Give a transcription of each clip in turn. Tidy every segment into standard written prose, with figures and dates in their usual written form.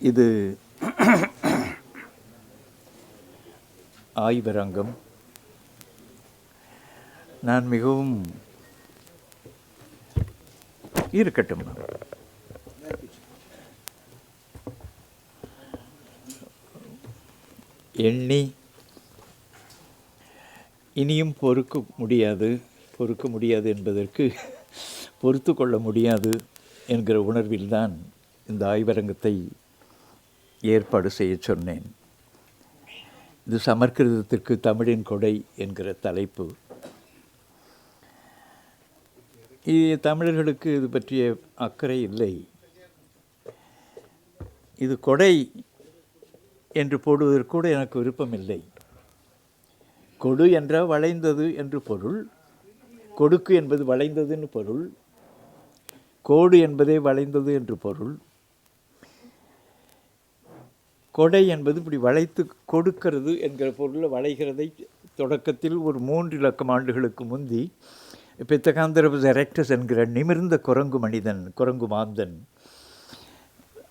இது ஆய்வரங்கம். நான் மிகவும் இருக்கட்டும். எண்ணி இனியும் பொறுக்க முடியாது என்பதற்கு பொறுத்து கொள்ள முடியாது என்கிற உணர்வில்தான் இந்த ஆய்வரங்கத்தை ஏற்பாடு செய்ய சொன்னேன். இது சமஸ்கிருதத்திற்கு தமிழின் கொடை என்கிற தலைப்பு. தமிழர்களுக்கு இது பற்றிய அக்கறை இல்லை. இது கொடை என்று போடுவதற்கு கூட எனக்கு விருப்பமில்லை. கொடு என்றால் வளைந்தது என்று பொருள், கொடுக்கு என்பது வளைந்ததுன்னு பொருள், கோடு என்பதே வளைந்தது என்று பொருள். கொடை என்பது இப்படி வளைத்து கொடுக்கிறது என்கிற பொருளில் வளைகிறதை தொடக்கத்தில் ஒரு 3 இலக்கம் ஆண்டுகளுக்கு முந்தி பித்தகாந்தரபஸ் எரெக்டஸ் என்கிற நிமிர்ந்த குரங்கு மாந்தன்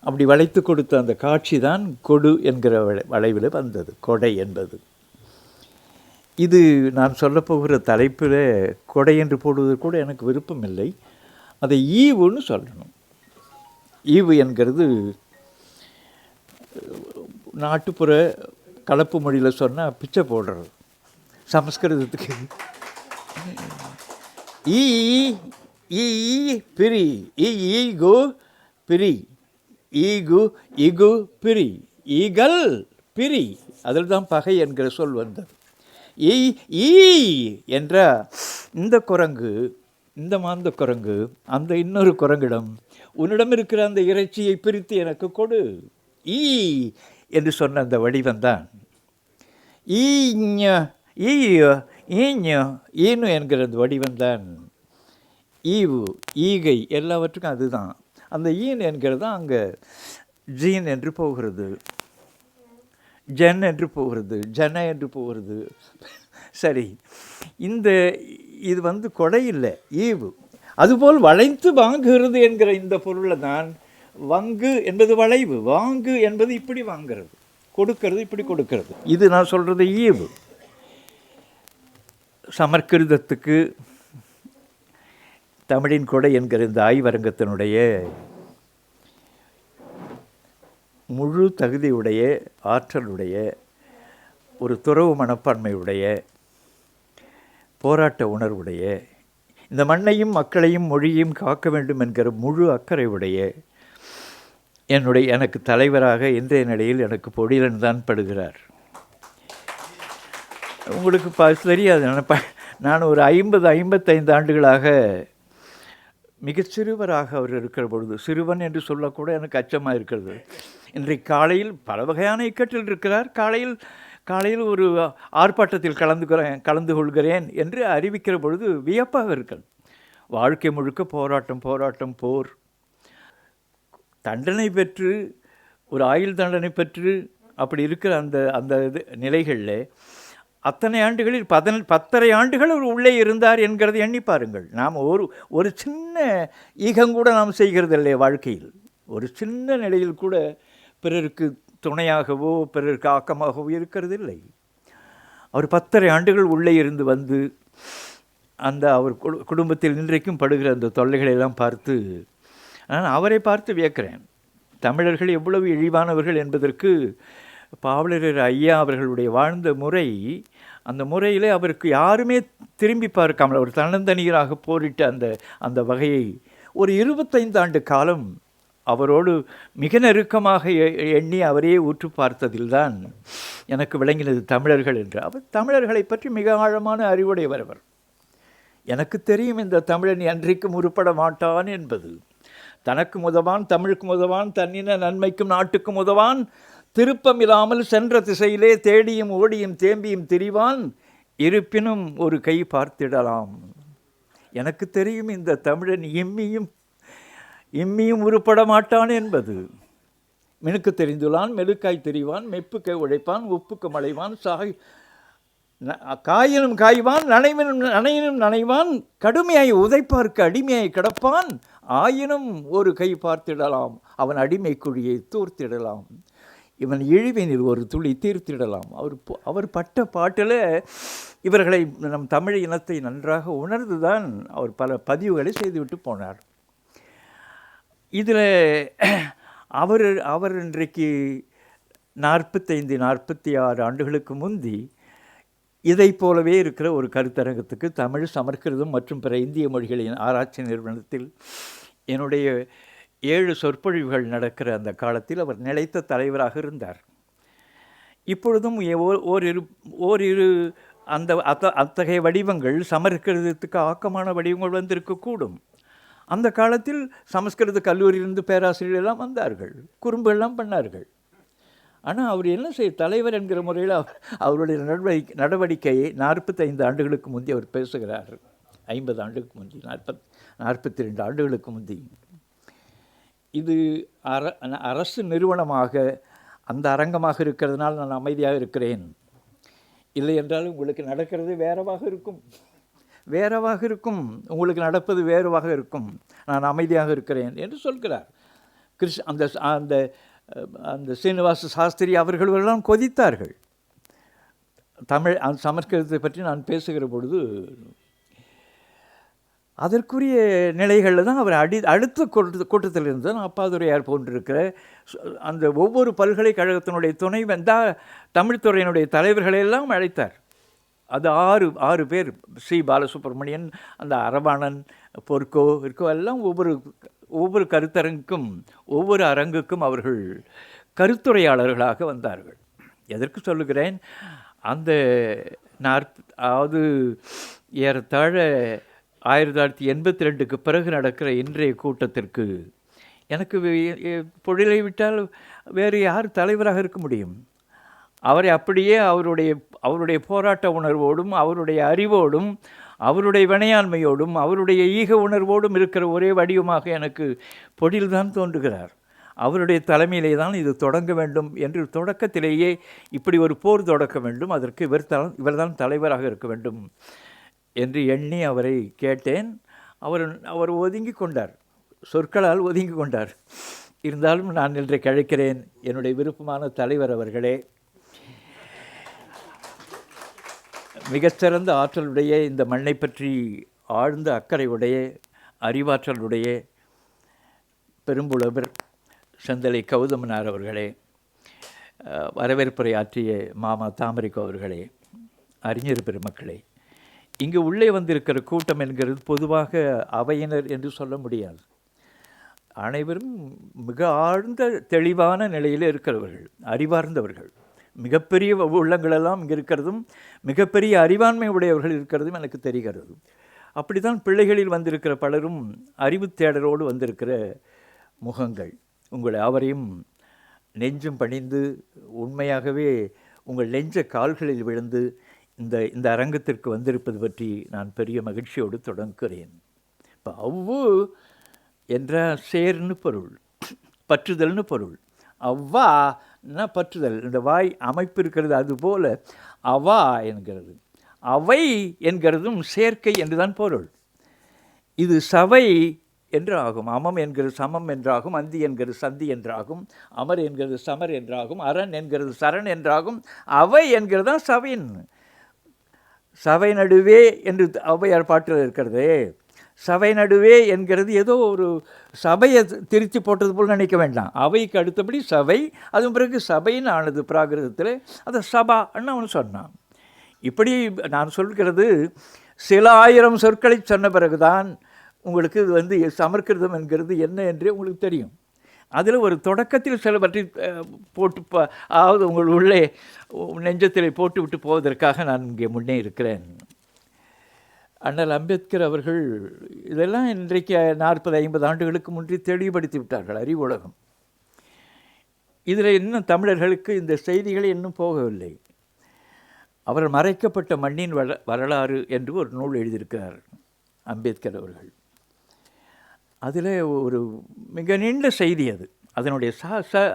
அப்படி வளைத்து கொடுத்த அந்த காட்சி தான் கொடு என்கிற வளைவில் வந்தது கொடை என்பது. இது நான் சொல்லப்போகிற தலைப்பில் கொடை என்று போடுவது கூட எனக்கு விருப்பம் இல்லை. அதை ஈவுன்னு சொல்லணும். ஈவு என்கிறது நாட்டுப்புற கலப்பு மொழியில் சொன்னால் பிச்சை போடுறது. சமஸ்கிருதத்துக்கு பிரி ஈகு பிரி ஈகு இகு பிரி ஈகல் பிரி, அதில் தான் பகை என்கிற சொல் வந்தது. ஈ என்ற இந்த குரங்கு, இந்த மாந்த குரங்கு அந்த இன்னொரு குரங்கிடம் உன்னிடம் இருக்கிற அந்த இறைச்சியை பிரித்து எனக்கு கொடு, ஈ என்று சொன்ன அந்த வடிவம்தான் ஈனு என்கிற அந்த வடிவம்தான் ஈவு, ஈகை, எல்லாவற்றுக்கும் அதுதான். அந்த ஈன் என்கிறது தான் அங்கே ஜீன் என்று போகிறது, ஜன் என்று போகிறது, ஜன என்று போகிறது. சரி, இது கொடை இல்லை, ஈவு. அதுபோல் வளைத்து வாங்குகிறது என்கிற இந்த பொருளில் தான் வங்கு என்பது வளைவு, வாங்கு என்பது இப்படி வாங்கிறது, கொடுக்கிறது இப்படி கொடுக்கிறது. இது நான் சொல்கிறது ஈவு. சமஸ்கிருதத்துக்கு தமிழின் கொடை என்கிற இந்த ஆய்வரங்கத்தினுடைய முழு தகுதியுடைய, ஆற்றலுடைய, ஒரு துறவு மனப்பான்மையுடைய, போராட்ட உணர்வுடைய, இந்த மண்ணையும் மக்களையும் மொழியையும் காக்க வேண்டும் என்கிற முழு அக்கறையுடைய எனக்கு தலைவராக இன்றைய நிலையில் எனக்கு பொடியலன் தான் படுகிறார். உங்களுக்கு தெரியாது, நான் ஒரு 50-55 ஆண்டுகளாக மிகச் சிறுவராக அவர் இருக்கிற பொழுது, சிறுவன் என்று சொல்லக்கூட எனக்கு அச்சமாக இருக்கிறது. இன்றைக்கு காலையில் பல வகையான இக்கட்டில் இருக்கிறார். காலையில் ஒரு ஆர்ப்பாட்டத்தில் கலந்து கொள்கிறேன் என்று அறிவிக்கிற பொழுது வியப்பாக இருக்கிறது. வாழ்க்கை முழுக்க போராட்டம், போர், தண்டனை பெற்று, ஒரு ஆயுள் தண்டனை பெற்று அப்படி இருக்கிற அந்த நிலைகளில் அத்தனை ஆண்டுகளில் 10.5 ஆண்டுகள் அவர் உள்ளே இருந்தார் என்கிறதை எண்ணி பாருங்கள். நாம் ஒரு சின்ன ஈகங்கூட நாம் செய்கிறதில்லை வாழ்க்கையில். ஒரு சின்ன நிலையில் கூட பிறருக்கு துணையாகவோ பிறருக்கு ஆக்கமாகவோ இருக்கிறதில்லை. அவர் 10.5 ஆண்டுகள் உள்ளே இருந்து வந்து அவர் குடும்பத்தில் இன்றைக்கும் படுகிற அந்த தொல்லைகளெல்லாம் பார்த்து நான் அவரை பார்த்து வியக்கிறேன். தமிழர்கள் எவ்வளவு இழிவானவர்கள் என்பதற்கு பாவலரர் ஐயா அவர்களுடைய வாழ்ந்த முறை, அந்த முறையில் அவருக்கு யாருமே திரும்பி பார்க்காமல் அவர் தன்னந்தனியராக போரிட்ட அந்த வகையை ஒரு 25 ஆண்டு காலம் அவரோடு மிக நெருக்கமாக எண்ணி அவரையே உற்று பார்த்ததில்தான் எனக்கு விளங்கினது தமிழர்கள் என்று. அவர் தமிழர்களை பற்றி மிக ஆழமான அறிவுடையவர் அவர். எனக்கு தெரியும் இந்த தமிழன் என்றைக்கும் உருப்பட மாட்டான் என்பது. தனக்கும் உதவான், தமிழுக்கும் உதவான், தன்னின நன்மைக்கும் நாட்டுக்கும் உதவான், திருப்பம் இல்லாமல் சென்ற திசையிலே தேடியும் ஓடியும் தேம்பியும் திரிவான், இருப்பினும் ஒரு கை பார்த்திடலாம். எனக்கு தெரியும் இந்த தமிழன் இம்மியும் உருப்பட மாட்டான் என்பது. மினுக்கு தெரிந்துள்ளான், மெழுக்காய் தெரிவான், மெப்புக்கை உழைப்பான், உப்புக்கு மலைவான், காயினும் காய்வான், நனையினும் நனைவான், கடுமையாய் உதைப்பார்க்கு அடிமையாய் கிடப்பான், ஆயினும் ஒரு கை பார்த்திடலாம், அவன் அடிமை குழியை தூர்த்திடலாம், இவன் இழிவினில் ஒரு துளி தீர்த்திடலாம். அவர் பட்ட பாட்டில் இவர்களை நம் தமிழ் இனத்தை நன்றாக உணர்ந்துதான் அவர் பல பதிவுகளை செய்துவிட்டு போனார். இதில் அவர் இன்றைக்கு 45-46 ஆண்டுகளுக்கு முந்தி இதை போலவே இருக்கிற ஒரு கருத்தரங்கத்துக்கு தமிழ், சமஸ்கிருதம் மற்றும் பிற இந்திய மொழிகளின் ஆராய்ச்சி நிறுவனத்தில் என்னுடைய 7 சொற்பொழிவுகள் நடக்கிற அந்த காலத்தில் அவர் நிலைத்த தலைவராக இருந்தார். இப்பொழுதும் ஓரிரு அத்தகைய வடிவங்கள் சமஸ்கிருதத்துக்கு ஆக்கமான வடிவங்கள் வந்திருக்கக்கூடும். அந்த காலத்தில் சமஸ்கிருத கல்லூரியிலிருந்து பேராசிரியர்கள் எல்லாம் வந்தார்கள், குறும்புகள்லாம் பண்ணார்கள். ஆனால் அவர் என்ன தலைவர் என்கிற முறையில் அவருடைய நடவடிக்கையை 45 ஆண்டுகளுக்கு முந்தி அவர் பேசுகிறார். 50 ஆண்டுகளுக்கு முந்தி, 42 ஆண்டுகளுக்கு முந்தி. இது அரசு நிறுவனமாக அந்த அரங்கமாக இருக்கிறதுனால் நான் அமைதியாக இருக்கிறேன், இல்லை என்றால் உங்களுக்கு நடக்கிறது வேறவாக இருக்கும், உங்களுக்கு நடப்பது வேறுவாக இருக்கும், நான் அமைதியாக இருக்கிறேன் என்று சொல்கிறார். அந்த அந்த சீனிவாச சாஸ்திரி அவர்களெல்லாம் கொதித்தார்கள். சமஸ்கிருதத்தை பற்றி நான் பேசுகிற பொழுது அதற்குரிய நிலைகளில் தான் அவர் அடுத்த கூட்டத்தில் இருந்து தான் அப்பாதுரையார் போன்றிருக்கிற அந்த ஒவ்வொரு பல்கலைக்கழகத்தினுடைய துணைவந்தால் தமிழ்துறையினுடைய தலைவர்களையெல்லாம் அழைத்தார். அது 6 பேர், சி பாலசுப்ரமணியன், அந்த அரவாணன், பொற்கோ எல்லாம் ஒவ்வொரு கருத்தரங்குக்கும் ஒவ்வொரு அரங்குக்கும் அவர்கள் கருத்துரையாளர்களாக வந்தார்கள். எதற்கு சொல்லுகிறேன், அந்த ஏறத்தாழ 1982க்கு பிறகு நடக்கிற இன்றைய கூட்டத்திற்கு எனக்கு பொழிலை விட்டால் வேறு யார் தலைவராக இருக்க முடியும்? அவரை அப்படியே அவருடைய போராட்ட உணர்வோடும், அவருடைய அறிவோடும், அவருடைய வினையாண்மையோடும், அவருடைய ஈக உணர்வோடும் இருக்கிற ஒரே வடிவமாக எனக்கு பொழில்தான் தோன்றுகிறார். அவருடைய தலைமையிலே தான் இது தொடங்க வேண்டும் என்று தொடக்கத்திலேயே இப்படி ஒரு போர் தொடக்க வேண்டும், அதற்கு இவர்தான் தலைவராக இருக்க வேண்டும் என்று எண்ணி அவரை கேட்டேன். அவர் ஒதுங்கி கொண்டார், சொற்களால் ஒதுங்கி கொண்டார். இருந்தாலும் நான் இன்றைக்கு அழைக்கிறேன், என்னுடைய விருப்பமான தலைவர் அவர்களே, மிகச்சிறந்த ஆற்றலுடைய, இந்த மண்ணை பற்றி ஆழ்ந்த அக்கறையுடைய, அறிவாற்றலுடைய பெரும்புலவர் செந்தலை கௌதமனார் அவர்களே, வரவேற்புரை ஆற்றிய மாமா தாமரைக்கோ அவர்களே, அறிஞர் பெருமக்களே, இங்கு உள்ளே வந்திருக்கிற கூட்டம் என்கிறது பொதுவாக அவையினர் என்று சொல்ல முடியாது. அனைவரும் மிக ஆழ்ந்த தெளிவான நிலையில் இருக்கிறவர்கள், அறிவார்ந்தவர்கள். மிகப்பெரிய உள்ளங்களெல்லாம் இங்கே இருக்கிறதும் மிகப்பெரிய அறிவாண்மை உடையவர்கள் இருக்கிறதும் எனக்கு தெரிகிறது. அப்படி தான் பிள்ளைகளில் வந்திருக்கிற பலரும் அறிவு தேடலோடு வந்திருக்கிற முகங்கள். உங்களை அவரையும் நெஞ்சும் பணிந்து உண்மையாகவே உங்கள் நெஞ்ச கால்களில் விழுந்து இந்த அரங்கத்திற்கு வந்திருப்பது பற்றி நான் பெரிய மகிழ்ச்சியோடு தொடங்குகிறேன். இப்போ அவ்வு என்ற சேர்னு பொருள், பற்றுதல்னு பொருள். அவ்வான்னா பற்றுதல், இந்த வாய் அமைப்பு இருக்கிறது, அதுபோல் அவா என்கிறது. அவை என்கிறதும் சேர்க்கை என்றுதான் பொருள். இது சவை என்று ஆகும். அமம் என்கிறது சமம் என்றாகும், அந்தி என்கிறது சந்தி என்றாகும், அமர் என்கிறது சமர் என்றாகும், அரண் என்கிறது சரண் என்றாகும், அவை என்கிறது தான் சவைன். சபை நடுவே என்று ஔவையார் பாட்டில் இருக்கிறது. சபை நடுவே என்கிறது ஏதோ ஒரு சபையை திருத்தி போட்டது போல் நினைக்க வேண்டாம். அவைக்கு அடுத்தபடி சபை, அதுவும் பிறகு சபைன்னு ஆனது பிராகிருதத்தில். அதை சபான்னு அவனு சொன்னான். இப்படி நான் சொல்கிறது சில ஆயிரம் சொற்களை சொன்ன பிறகுதான் உங்களுக்கு இது சமஸ்கிருதம் என்கிறது என்ன என்றே உங்களுக்கு தெரியும். அதில் ஒரு தொடக்கத்தில் சிலவற்றை போட்டு அதாவது உங்கள் உள்ளே நெஞ்சத்தில் போட்டு விட்டு போவதற்காக நான் இங்கே முன்னே இருக்கிறேன். அண்ணல் அம்பேத்கர் அவர்கள் இதெல்லாம் இன்றைக்கு 40-50 ஆண்டுகளுக்கு முன்னே தெளிவுபடுத்தி விட்டார்கள் அறிவுலகம். இதில் இன்னும் தமிழர்களுக்கு இந்த செய்திகளை இன்னும் போகவில்லை. அவர் மறைக்கப்பட்ட மண்ணின் வரலாறு என்று ஒரு நூல் எழுதியிருக்கிறார் அம்பேத்கர் அவர்கள். அதில் ஒரு மிக நீண்ட செய்தி அது. அதனுடைய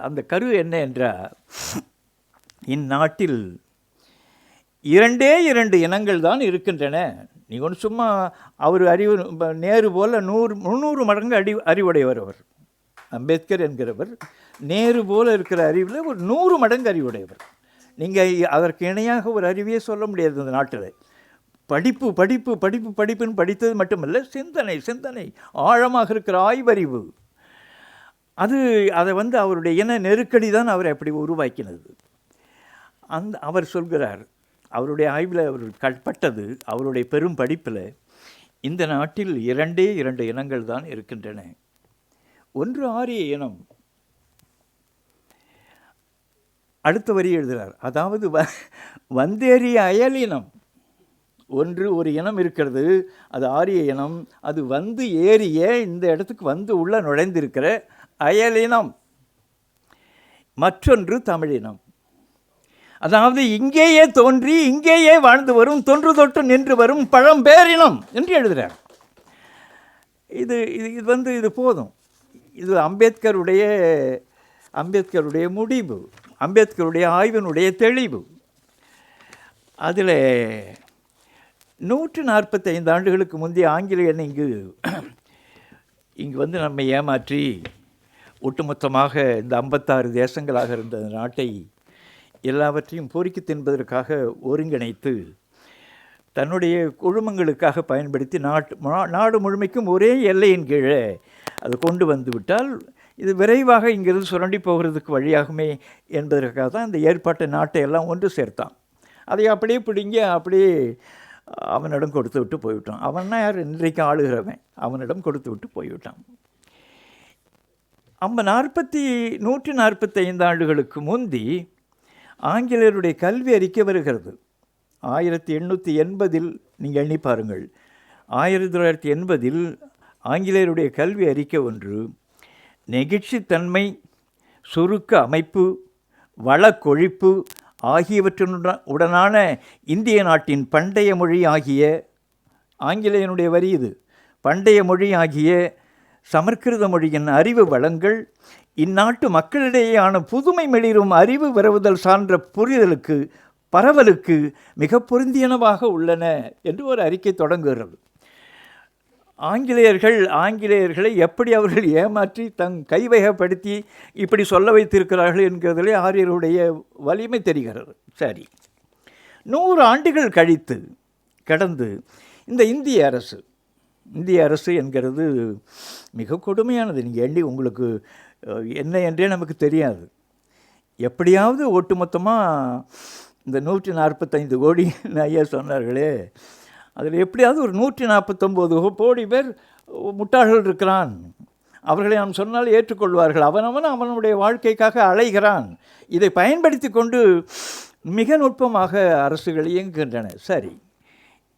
அந்த கரு என்ன என்றால், இந்நாட்டில் 2 இனங்கள் தான் இருக்கின்றன நீங்கள் ஒன்று சும்மா அவர் அறிவு நேரு போல் 300 மடங்கு அறிவுடையவர் அவர். அம்பேத்கர் என்கிறவர் நேரு போல் இருக்கிற அறிவில் ஒரு 100 மடங்கு அறிவுடையவர். நீங்கள் அதற்கு இணையாக ஒரு அறிவையே சொல்ல முடியாது இந்த நாட்டில். படிப்பு படிப்பு படிப்பு படிப்புன்னு படித்தது மட்டுமல்ல, சிந்தனை சிந்தனை ஆழமாக இருக்கிற ஆய்வறிவு. அதை அவருடைய இன நெருக்கடி தான் அவரை அப்படி உருவாக்கினது. அவர் சொல்கிறார், அவருடைய ஆய்வில் அவர் கட்பட்டது, அவருடைய பெரும் படிப்பில், இந்த நாட்டில் 2 இனங்கள் தான் இருக்கின்றன. ஒன்று ஆரிய இனம். அடுத்த வரி எழுதுகிறார், அதாவது வந்தேறிய அயலினம். ஒரு இனம் இருக்கிறது, அது ஆரிய இனம். அது ஏறிய இந்த இடத்துக்கு உள்ள நுழைந்திருக்கிற அயலினம். மற்றொன்று தமிழினம். அதாவது இங்கேயே தோன்றி இங்கேயே வாழ்ந்து வரும், தொன்று தொட்டு நின்று வரும் பழம்பேரினம் என்று எழுதுகிறார். இது இது போதும். இது அம்பேத்கருடைய முடிவு, அம்பேத்கருடைய ஆய்வினுடைய தெளிவு. அதில் 145 ஆண்டுகளுக்கு முந்தைய ஆங்கிலேயன் இங்கு நம்மை ஏமாற்றி ஒட்டுமொத்தமாக இந்த 56 தேசங்களாக இருந்த நாட்டை எல்லாவற்றையும் பொறுக்கி தின்பதற்காக ஒருங்கிணைத்து தன்னுடைய குழுமங்களுக்காக பயன்படுத்தி நாடு முழுமைக்கும் ஒரே எல்லையின் கீழே அது கொண்டு வந்து விட்டால் இது விரைவாக இங்கிருந்து சுரண்டி போகிறதுக்கு வழியாகுமே என்பதற்காக தான் இந்த ஏற்பாட்டை நாட்டை எல்லாம் ஒன்று சேர்த்தான். அதை அப்படியே பிடிங்க, அப்படியே அவனிடம் கொடுத்து விட்டு போய்விட்டான். அவன்னா யார்? இன்றைக்கு ஆளுகிறவன். அவனிடம் கொடுத்து விட்டு போய்விட்டான். 145 ஆண்டுகளுக்கு முந்தி ஆங்கிலேயருடைய கல்வி அறிக்கை வருகிறது. 1880 நீங்கள் எண்ணி பாருங்கள். 1980 ஆங்கிலேயருடைய கல்வி அறிக்கை ஒன்று நெகிழ்ச்சித்தன்மை, சுருக்க அமைப்பு, வளக்கொழிப்பு ஆகியவற்றுடனான இந்திய நாட்டின் பண்டைய மொழி ஆகிய, ஆங்கிலேயனுடைய வரி இது, பண்டைய மொழி ஆகிய சமஸ்கிருத மொழியின் அறிவு வளங்கள் இந்நாட்டு மக்களிடையேயான புதுமை மெளிரும் அறிவு விரவுதல் சார்ந்த புரிதலுக்கு பரவலுக்கு மிக பொருந்தியனவாக உள்ளன என்று ஒரு அறிக்கை தொடங்குகிறது. ஆங்கிலேயர்களை எப்படி அவர்கள் ஏமாற்றி கைவகைப்படுத்தி இப்படி சொல்ல வைத்திருக்கிறார்கள் என்கிறதிலே ஆரியருடைய வலிமை தெரிகிறது. சரி, 100 ஆண்டுகள் கடந்து இந்த இந்திய அரசு என்கிறது மிக கொடுமையானது. நீங்கள் எண்ணி உங்களுக்கு என்ன என்றே நமக்கு தெரியாது. எப்படியாவது ஒட்டுமொத்தமாக இந்த 145 கோடி ஐயா சொன்னார்களே, அதில் எப்படியாவது ஒரு 149 கோடி பேர் முட்டாள்கள் இருக்கிறான். அவர்களை நாம் சொன்னால் ஏற்றுக்கொள்வார்கள். அவனுடைய வாழ்க்கைக்காக அலைகிறான். இதை பயன்படுத்தி கொண்டு மிக நுட்பமாக அரசுகள் இயங்குகின்றன. சரி,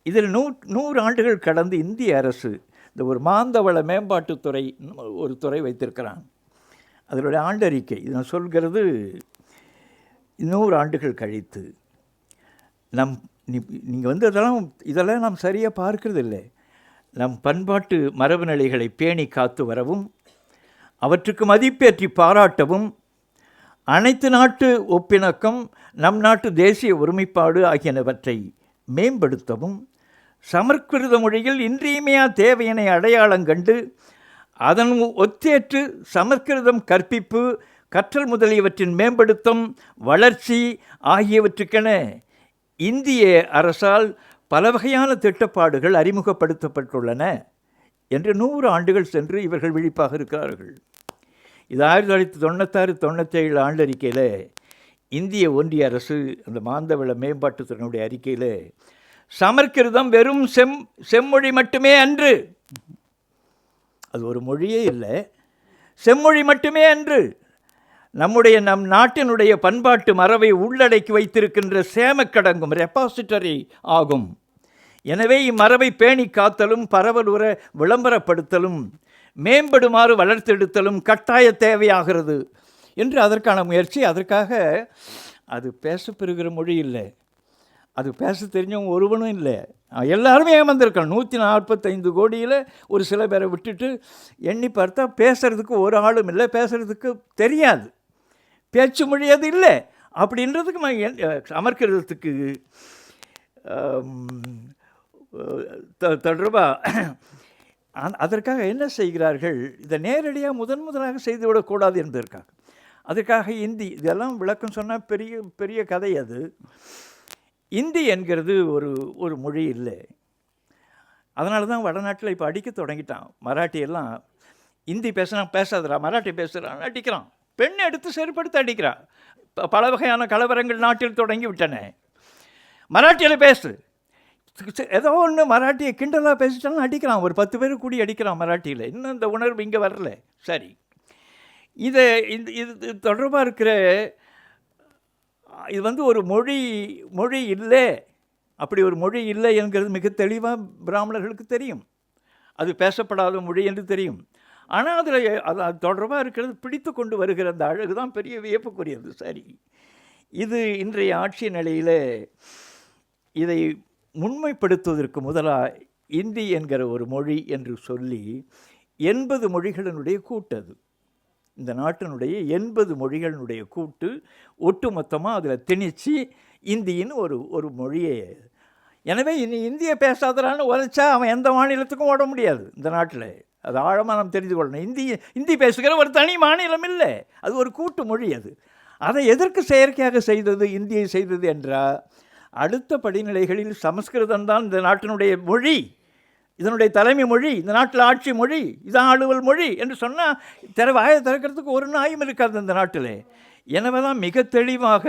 இதில் 100 ஆண்டுகள் கடந்து இந்திய அரசு இந்த ஒரு மாந்தவள மேம்பாட்டுத்துறை ஒரு துறை வைத்திருக்கிறான். அதனுடைய ஆண்டறிக்கை இது நான் சொல்கிறது 100 ஆண்டுகள் கழித்து. நீங்கள் இதெல்லாம் நாம் சரியாக பார்க்கறது இல்லை. நம் பண்பாட்டு மரபு நிலைகளை பேணி காத்து வரவும், அவற்றுக்கு மதிப்பேற்றி பாராட்டவும், அனைத்து நாட்டு ஒப்பிணக்கம், நம் நாட்டு தேசிய ஒருமைப்பாடு ஆகியனவற்றை மேம்படுத்தவும், சமஸ்கிருத மொழியில் இன்றியமையா தேவையினை அடையாளம் கண்டு அதன் ஒத்தேற்று சமஸ்கிருதம் கற்பிப்பு, கற்றல் முதலியவற்றின் மேம்படுத்தும், வளர்ச்சி ஆகியவற்றுக்கென இந்திய அரசால் பல வகையான திட்டப்பாடுகள் அறிமுகப்படுத்தப்பட்டுள்ளன என்று 100 ஆண்டுகள் சென்று இவர்கள் விழிப்பாக இருக்கிறார்கள். இது 1996-97 ஆண்டறிக்கையில் இந்திய ஒன்றிய அரசு அந்த மாந்தவள மேம்பாட்டுத்துறையினுடைய அறிக்கையில் சமஸ்கிருதம் வெறும் செம்மொழி மட்டுமே அன்று, அது ஒரு மொழியே இல்லை, செம்மொழி மட்டுமே அன்று, நம் நாட்டினுடைய பண்பாட்டு மரபை உள்ளடக்கி வைத்திருக்கின்ற சேமக்கடங்கும் ரெபாசிட்டரி ஆகும். எனவே இம்மரபை பேணி காத்தலும் பரவலுற விளம்பரப்படுத்தலும் மேம்படுமாறு வளர்த்தெடுத்தலும் கட்டாய தேவையாகிறது என்று அதற்கான முயற்சி. அதற்காக அது பேசப்பெறுகிற மொழி இல்லை, அது பேச தெரிஞ்சவங்க ஒருவனும் இல்லை, எல்லாருமே ஏமாந்திருக்காங்க. 145 கோடியில் ஒரு சில பேரை விட்டுட்டு எண்ணி பார்த்தா பேசுகிறதுக்கு ஒரு ஆளும் இல்லை, பேசுகிறதுக்கு தெரியாது, பேச்சு மொழி அது இல்லை. அப்படின்றதுக்கு சமஸ்கிருதத்துக்கு தொடர்பாக அதற்காக என்ன செய்கிறார்கள், இதை நேரடியாக முதலாக செய்துவிடக்கூடாது என்பதற்காக. அதுக்காக இந்தி, இதெல்லாம் விளக்கம் சொன்னால் பெரிய பெரிய கதை. அது இந்தி என்கிறது ஒரு மொழி இல்லை. அதனால தான் வடநாட்டில் இப்போ அடிக்க தொடங்கிட்டான். மராட்டியெல்லாம் இந்தி பேசாதரா, மராட்டி பேசுகிறான், அடிக்கிறான். பெண் எடுத்து செருப்படுத்து அடிக்கிறான். பல வகையான கலவரங்கள் நாட்டில் தொடங்கி விட்டன. மராட்டியில் பேசு, ஏதோ ஒன்று மராட்டியை கிண்டலாக பேசிட்டாலும் அடிக்கிறான். ஒரு 10 பேர் கூடி அடிக்கிறான் மராட்டியில். இன்னும் இந்த உணர்வு இங்கே வரல. சரி, இது தொடர்பாக இருக்கிற இது ஒரு மொழி இல்லை. அப்படி ஒரு மொழி இல்லை என்கிறது மிக தெளிவாக பிராமணர்களுக்கு தெரியும். அது பேசப்படாத மொழி என்று தெரியும். ஆனால் அது தொடர்பாக இருக்கிறது பிடித்து கொண்டு வருகிற அந்த அழகு தான் பெரிய வியப்புக்குரியது. சரி, இது இன்றைய ஆட்சி நிலையில் இதை முன்மைப்படுத்துவதற்கு முதலாக இந்தி என்கிற ஒரு மொழி என்று சொல்லி 80 மொழிகளினுடைய கூட்டது. இந்த நாட்டினுடைய 80 மொழிகளினுடைய கூட்டு ஒட்டு மொத்தமாக அதில் திணிச்சு இந்தின்னு ஒரு மொழியை. எனவே இனி இந்தியை பேசாதரான்னு உரைச்சா அவன் எந்த மாநிலத்துக்கும் ஓட முடியாது இந்த நாட்டில். அது ஆழமாக நாம் தெரிந்து கொள்ளணும். இந்தி பேசுகிற ஒரு தனி மாநிலம் இல்லை, அது ஒரு கூட்டு மொழி. அதை எதற்கு செயற்கையாக செய்தது, இந்தியை செய்தது என்றால், அடுத்த படிநிலைகளில் சமஸ்கிருதம் தான் இந்த நாட்டினுடைய மொழி, இதனுடைய தலைமை மொழி, இந்த நாட்டில் ஆட்சி மொழி, இதான் அலுவல் மொழி என்று சொன்னால் வாயை திறக்கிறதுக்கு ஒரு நாயும் இருக்காது இந்த நாட்டில். எனவே தான் மிக தெளிவாக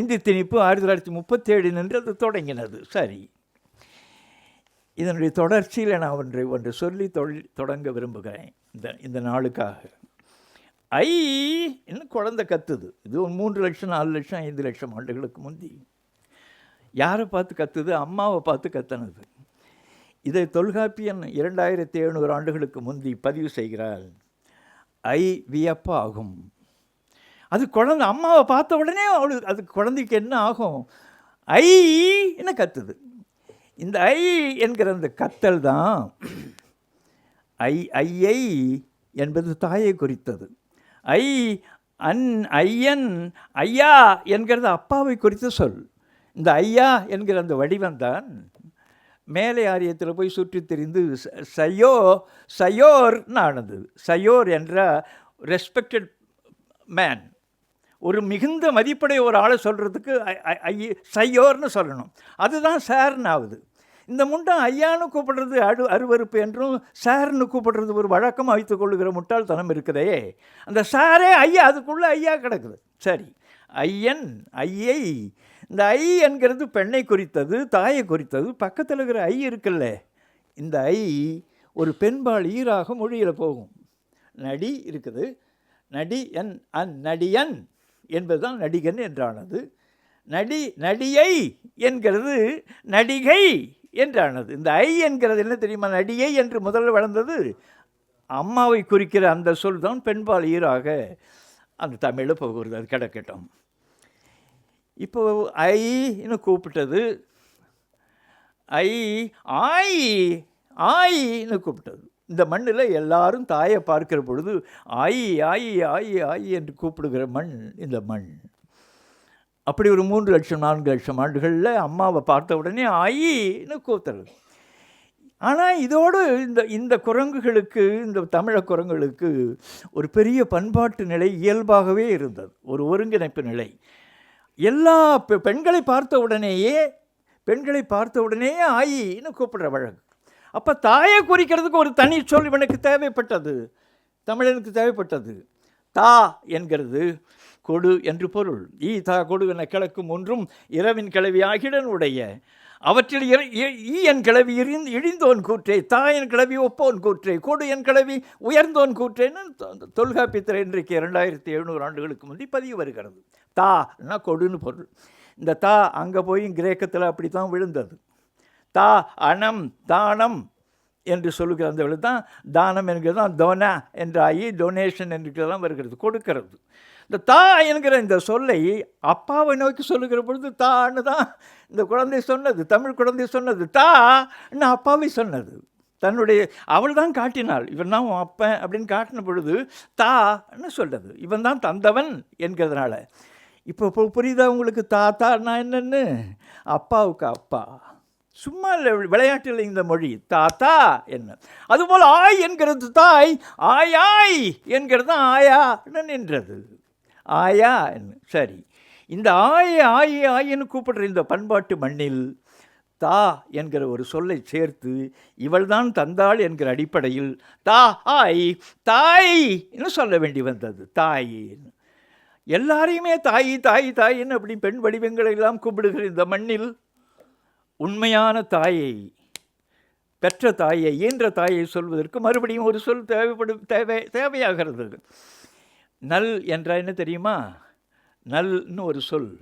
இந்தி திணிப்பு 1937 நின்று அது தொடங்கினது. சரி, இதனுடைய தொடர்ச்சியில் நான் ஒன்று சொல்லி தொடங்க விரும்புகிறேன் இந்த நாளுக்காக. இன்னும் குழந்தை கத்துது. இது 3 லட்சம் 4 லட்சம் 5 லட்சம் ஆண்டுகளுக்கு முந்தி யாரை பார்த்து கத்துது? அம்மாவை பார்த்து கத்தனது. இதை தொல்காப்பியன் 2700 ஆண்டுகளுக்கு முந்தி பதிவு செய்கிறார். வியப்பாகும். அது குழந்தை அம்மாவை பார்த்த உடனே அது குழந்தைக்கு என்ன ஆகும்? என்ன கத்துது. இந்த என்கிற அந்த கத்தல் தான் ஐயை என்பது தாயை குறித்தது. ஐயன் ஐயா என்கிறது அப்பாவை குறித்த சொல். இந்த ஐயா என்கிற அந்த வடிவம்தான் மேலை ஆரியத்தில் போய் சுற்றி தெரிந்து சயோர்னு ஆனது. சயோர் என்ற ரெஸ்பெக்டட் மேன், ஒரு மிகுந்த மதிப்புடைய ஒரு ஆளை சொல்கிறதுக்கு சையோர்னு சொல்லணும். அதுதான் சார்னு ஆகுது. இந்த முண்டான் ஐயான்னு கூப்பிடுறது அருவறுப்பு என்றும் சார்னு கூப்பிடுறது ஒரு வழக்கமாக வைத்துக் கொள்ளுகிற முட்டாள்தனம் இருக்குதே. அந்த சாரே ஐயா, அதுக்குள்ளே ஐயா கிடக்குது. சரி, ஐயை, இந்த என்கிறது பெண்ணை குறித்தது, தாயை குறித்தது. பக்கத்தில் இருக்கிற இருக்குல்ல, இந்த ஒரு பெண்பால் ஈராக மொழியில் போகும். நடி இருக்குது, நடியன் என்பதுதான் நடிகன் என்றானது. நடியை என்கிறது நடிகை என்றானது. இந்த என்கிறது என்ன தெரியுமா? நடிகை என்று முதல்ல வளர்ந்தது அம்மாவை குறிக்கிற அந்த சொல் தான் பெண்பால் ஈராக அந்த தமிழில் போகிறது. அது கிடக்கட்டும். இப்போ ஐன்னு கூப்பிட்டது, ஆயின்னு கூப்பிட்டது. இந்த மண்ணில் எல்லாரும் தாயை பார்க்கிற பொழுது ஆயி என்று கூப்பிடுகிற மண் இந்த மண். அப்படி ஒரு 3 லட்சம் 4 லட்சம் ஆண்டுகளில் அம்மாவை பார்த்த உடனே ஆயின்னு கூத்துறது. ஆனால் இதோடு இந்த குரங்குகளுக்கு, இந்த தமிழ குரங்குகளுக்கு ஒரு பெரிய பண்பாட்டு நிலை இயல்பாகவே இருந்தது, ஒரு ஒருங்கிணைப்பு நிலை. எல்லா பெண்களை பார்த்த உடனேயே ஆயின்னு கூப்பிடுற வழக்கு. அப்போ தாயை குறிக்கிறதுக்கு ஒரு தனி சொல் இவனுக்கு தேவைப்பட்டது, தமிழனுக்கு தேவைப்பட்டது. தா என்கிறது கொடு என்று பொருள். தா கொடு என கிழக்கும் ஒன்றும் இரவின் கிளவி ஆகிடனுடைய அவற்றில் என் கிளவி இழிந்தோன் கூற்றே, தா என் கிளவி ஒப்போன் கூற்றே, கொடு என் கிளவி உயர்ந்தோன் கூற்றேன்னு தொல்காப்பியத்தில் இன்றைக்கு 2700 ஆண்டுகளுக்கு முந்தி பதிவு வருகிறது. தான்னா கொடுன்னு பொருள். இந்த தா அங்கே போய் கிரேக்கத்தில் அப்படி தான் விழுந்தது. தானம் என்று சொல்லுகிற அந்த விழு தான் தானம் என்கிறது தான் டோனா என்ற டொனேஷன் என்கிறதெல்லாம் வருகிறது, கொடுக்கிறது. இந்த தா என்கிற இந்த சொல்லை அப்பாவை நோக்கி சொல்லுகிற பொழுது தான்னு தான் இந்த குழந்தை சொன்னது, தமிழ் குழந்தை சொன்னது. தான்னு அப்பாவை சொன்னது. அவள் தான் காட்டினாள், இவன் தான் அப்பன் அப்படின்னு காட்டின பொழுது தான்னு சொல்கிறது. இவன் தான் தந்தவன் என்கிறதுனால. இப்போ புரியுதா உங்களுக்கு? தாத்தான்னா என்னன்னு? அப்பாவுக்கு அப்பா, சும்மா இல்லை, விளையாட்டில் இந்த மொழி தாத்தா என்ன. அதுபோல் ஆய் என்கிறது தாய், ஆயாய் என்கிறது ஆயான்னு நின்றது. ஆயா என்ன. சரி, இந்த ஆயின்னு கூப்பிடுற இந்த பண்பாட்டு மண்ணில் தா என்கிற ஒரு சொல்லை சேர்த்து இவள்தான் தந்தாள் என்கிற அடிப்படையில் தாய் தாய்ன்னு சொல்ல வேண்டி வந்தது. தாயின்னு எல்லாரையுமே தாய் தாய் தாயின்னு அப்படி பெண் வடிவங்களை எல்லாம் கூப்பிடுகிற இந்த மண்ணில் உண்மையான தாயை, பெற்ற தாயை, ஈன்ற தாயை சொல்வதற்கு மறுபடியும் ஒரு சொல் தேவையாகிறது. நல் என்ற என்ன தெரியுமா? நல்னு ஒரு சொல்.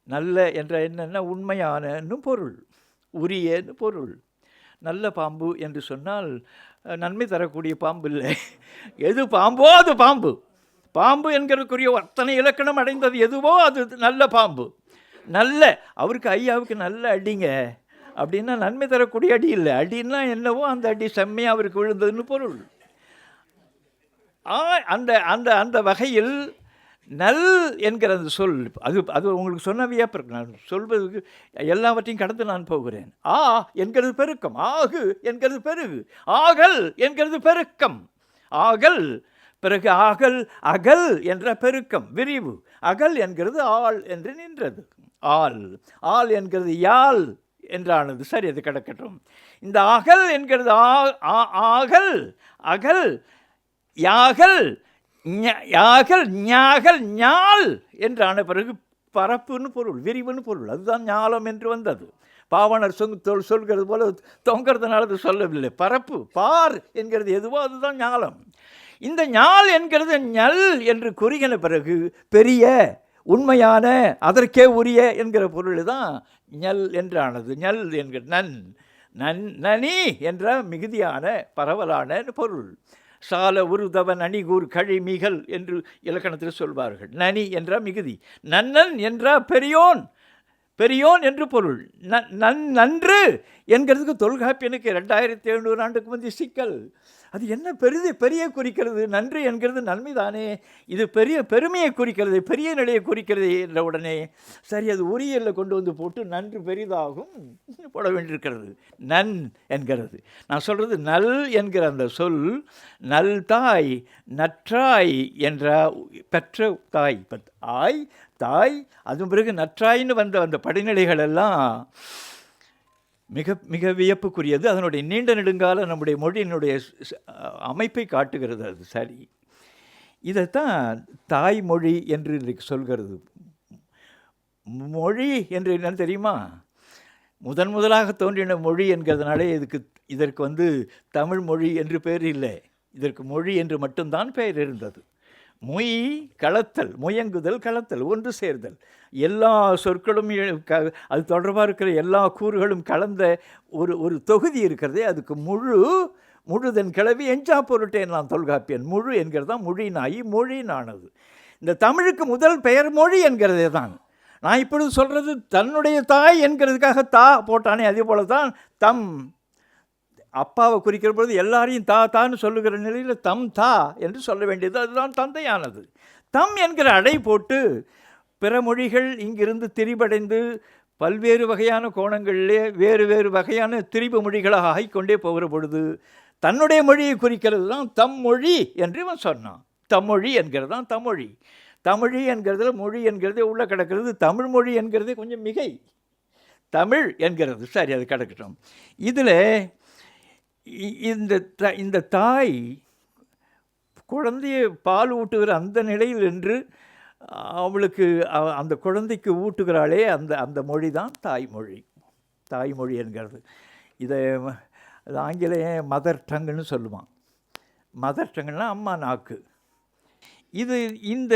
நல்ல என்ற என்னென்னா உண்மையானன்னு பொருள், உரியன்னு பொருள். நல்ல பாம்பு என்று சொன்னால் நன்மை தரக்கூடிய பாம்பு இல்லை. எது பாம்போ அது பாம்பு. பாம்பு என்கிறதுக்குரிய அத்தனை இலக்கணம் அடைந்தது எதுவோ அது நல்ல பாம்பு. நல்ல அவருக்கு ஐயாவுக்கு நல்ல அடிங்க அப்படின்னா நன்மை தரக்கூடிய அடி இல்லை. அடின்னா என்னவோ அந்த அடி செம்மையாக அவருக்கு விழுந்ததுன்னு பொருள். அந்த அந்த அந்த வகையில் நல் என்கிற அந்த சொல் அது உங்களுக்கு சொன்ன வியப்பிருக்கு. நான் சொல்வதற்கு எல்லாவற்றையும் கடந்து நான் போகிறேன். என்கிறது பெருக்கம், ஆகு என்கிறது பெருகு, ஆகல் என்கிறது பெருக்கம். ஆகல் பிறகு ஆகல் அகல் என்ற பெருக்கம், விரிவு. அகல் என்கிறது ஆள் என்று நின்றது. ஆள் என்கிறது யாழ் என்றானது. சரி, அது கிடக்கட்டும். இந்த அகல் என்கிறது ஆகல் அகல் யாகல் யாகல் ஞாகல் ஞால் என்றான பிறகு பரப்புன்னு பொருள், விரிவுன்னு பொருள். அதுதான் ஞாலம் என்று வந்தது. பாவனர் சொல்கிறது போல தொங்கிறதுனால அது சொல்லவில்லை. பரப்பு, பார் என்கிறது எதுவோ அதுதான் ஞாலம். இந்த ஞால் என்கிறது ஞல் என்று குறுகின பிறகு பெரிய, உண்மையான, அதற்கே உரிய என்கிற பொருள் தான் ஞல் என்றானது. ஞல் என்கிற நனி என்ற மிகுதியான பரவலான பொருள். சால உருதவன் அணிகூர் கழிமிகள் என்று இலக்கணத்தில் சொல்வார்கள். நனி என்ற மிகுதி, நன்னன் என்ற பெரியோன், பெரியோன் என்று பொருள். நன்று என்கிறதுக்கு தொல்காப்பியனுக்கு 2700 ஆண்டுக்கு முந்தைய சிக்கல். அது என்ன பெரிய குறிக்கிறது? நன்று என்கிறது நன்மைதானே, இது பெருமையை குறிக்கிறது, பெரிய நிலையை குறிக்கிறது என்ற உடனே சரி அது உரியலில் கொண்டு வந்து போட்டு நன்று பெரிதாகும் போட வேண்டியிருக்கிறது. நன் என்கிறது. நான் சொல்கிறது நல் என்கிற அந்த சொல் நல் தாய், நற்றாய் என்ற பெற்ற தாய், தாய். அதன் பிறகு நற்றாயின்னு வந்த அந்த படிநிலைகள் எல்லாம் மிக மிக வியப்புக்குரியது. அதனுடைய நீண்ட நெடுங்கால நம்முடைய மொழியினுடைய அமைப்பை காட்டுகிறது. அது சரி, இதைத்தான் தாய்மொழி என்று இன்றைக்கு சொல்கிறது. மொழி என்று என்னன்னு தெரியுமா? முதலாக தோன்றின மொழி என்கிறதுனாலே இதற்கு தமிழ் மொழி என்று பெயர் இல்லை. இதற்கு மொழி என்று மட்டும்தான் பெயர் இருந்தது. மொய் கலத்தல், முயங்குதல், கலத்தல், ஒன்று சேர்தல், எல்லா சொற்களும் அது தொடர்பாக இருக்கிற எல்லா கூறுகளும் கலந்த ஒரு தொகுதி இருக்கிறதே அதுக்கு முழுதன் கிளவி எஞ்சா பொருட்டேன் நான் தொல்காப்பியன். முழு என்கிறது தான் மொழினாயி, மொழினானது. இந்த தமிழுக்கு முதல் பெயர் மொழி என்கிறதே தான். நான் இப்பொழுது சொல்கிறது தன்னுடைய தாய் என்கிறதுக்காக தா போட்டானே, அதே போல தான் தம் அப்பாவை குறிக்கிற பொழுது எல்லாரையும் தான்னு சொல்லுகிற நிலையில் தம் தா என்று சொல்ல வேண்டியது. அதுதான் தந்தையானது. தம் என்கிற அடை போட்டு பிற மொழிகள் இங்கிருந்து திரிபடைந்து பல்வேறு வகையான கோணங்களிலே வேறு வகையான திரிபு மொழிகளாக ஆகிக்கொண்டே போகிற பொழுது தன்னுடைய மொழியை குறிக்கிறது தான் தம் மொழி என்று இவன் சொன்னான். தம்மொழி என்கிறது தான் தம்மொழி. தமிழி என்கிறதுல மொழி என்கிறதே உள்ள கிடக்கிறது. தமிழ் மொழி என்கிறதே கொஞ்சம் மிகை. தமிழ் என்கிறது சரி, அது கிடக்கட்டும். இதில் இந்த தாய் குழந்தையை பால் ஊட்டுகிற அந்த நிலையில் என்று அவளுக்கு அந்த குழந்தைக்கு ஊட்டுகிறாளே அந்த மொழி தான் தாய்மொழி. தாய்மொழி என்கிறது இதை ஆங்கிலேய மதர் டங்குன்னு சொல்லுவான். மதர் டங்குன்னா அம்மா நாக்கு. இந்த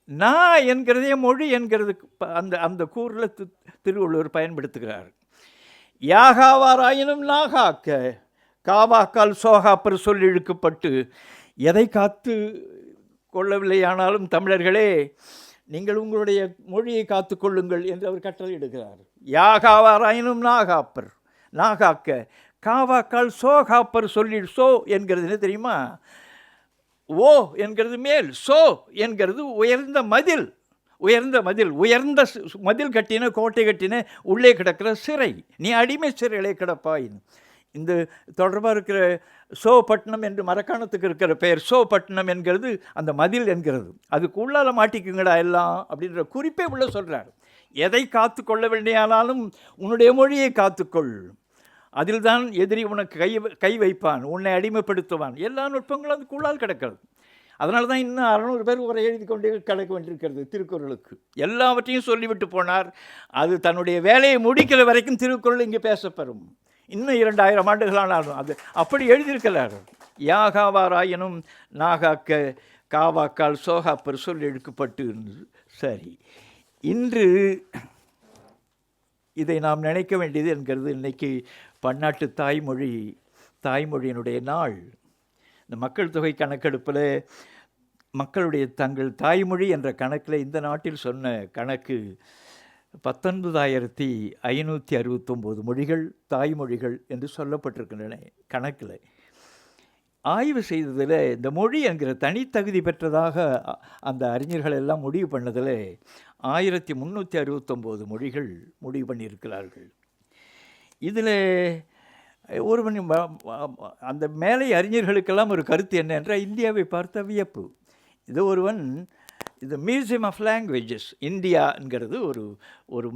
நா என்கிறதே மொழி என்கிறதுக்கு அந்த கூறில் திருவள்ளுவர் பயன்படுத்துகிறார். யாகாவாராயினும் நாகாக்க காவாக்கால் சோகாப்பர் சொல் இழுக்கப்பட்டு எதை காத்து கொள்ளவில்லையானாலும் தமிழர்களே நீங்கள் உங்களுடைய மொழியை காத்து கொள்ளுங்கள் என்று அவர் கட்டளையிடுகிறார். யாகாவாராயினும் நாகாக்க காவாக்கால் சோகாப்பர் சொல்லிடு. சோ என்கிறது என்ன தெரியுமா? ஓ என்கிறது மேல், சோ என்கிறது உயர்ந்த மதில். உயர்ந்த மதில், உயர்ந்த மதில் கட்டின, கோட்டை கட்டின, உள்ளே கிடக்கிற சிறை, நீ அடிமை சிறையிலே கிடப்பாய். இந்த தொடர்பாக இருக்கிற சோபட்டினம் என்று மரக்காணத்துக்கு இருக்கிற பெயர் சோபட்டினம் என்கிறது அந்த மதில் என்கிறது. அதுக்கு உள்ளால மாட்டிக்குங்கடா எல்லாம் அப்படின்ற குறிப்பே உள்ள சொல்கிறார். எதை காத்து கொள்ள வேண்டியானாலும் உன்னுடைய மொழியை காத்துக்கொள், அதில் தான் எதிரி உனக்கு கை வைப்பான், உன்னை அடிமைப்படுத்துவான். எல்லா நுட்பங்களும் அதுக்குள்ளால் கிடக்கிறது. அதனால தான் இன்னும் 600 பேர் உரை எழுதி கொண்டே கிடக்க வேண்டியிருக்கிறது திருக்குறளுக்கு. எல்லாவற்றையும் சொல்லிவிட்டு போனார். அது தன்னுடைய வேலையை முடிக்கிற வரைக்கும் திருக்குறள் இங்கே பேசப்பெறும். இன்னும் 2000 ஆண்டுகளானாலும் அது அப்படி எழுதியிருக்கிறார். யாகாவாராயினும் நாகாக்க காவாக்கால் சோகாப்பர் சொல் எடுக்கப்பட்டு. சரி, இன்று இதை நாம் நினைக்க வேண்டியது என்கிறது. இன்றைக்கி பன்னாட்டு தாய்மொழியினுடைய நாள். இந்த மக்கள் தொகை கணக்கெடுப்பில் மக்களுடைய தங்கள் தாய்மொழி என்ற கணக்கில் இந்த நாட்டில் சொன்ன கணக்கு 19,569 மொழிகள் தாய்மொழிகள் என்று சொல்லப்பட்டிருக்கின்றன. கணக்கில் ஆய்வு செய்ததில் இந்த மொழி என்கிற தனித்தகுதி பெற்றதாக அந்த அறிஞர்கள் எல்லாம் முடிவு பண்ணதில் 1369 மொழிகள் முடிவு பண்ணியிருக்கிறார்கள். இதில் ஒருவன் அந்த மேலை அறிஞர்களுக்கெல்லாம் ஒரு கருத்து என்ன என்றால் இந்தியாவை பார்த்த வியப்பு. இது ஒருவன் இந்த மியூசியம் ஆஃப் லாங்குவேஜஸ் இந்தியாங்கிறது ஒரு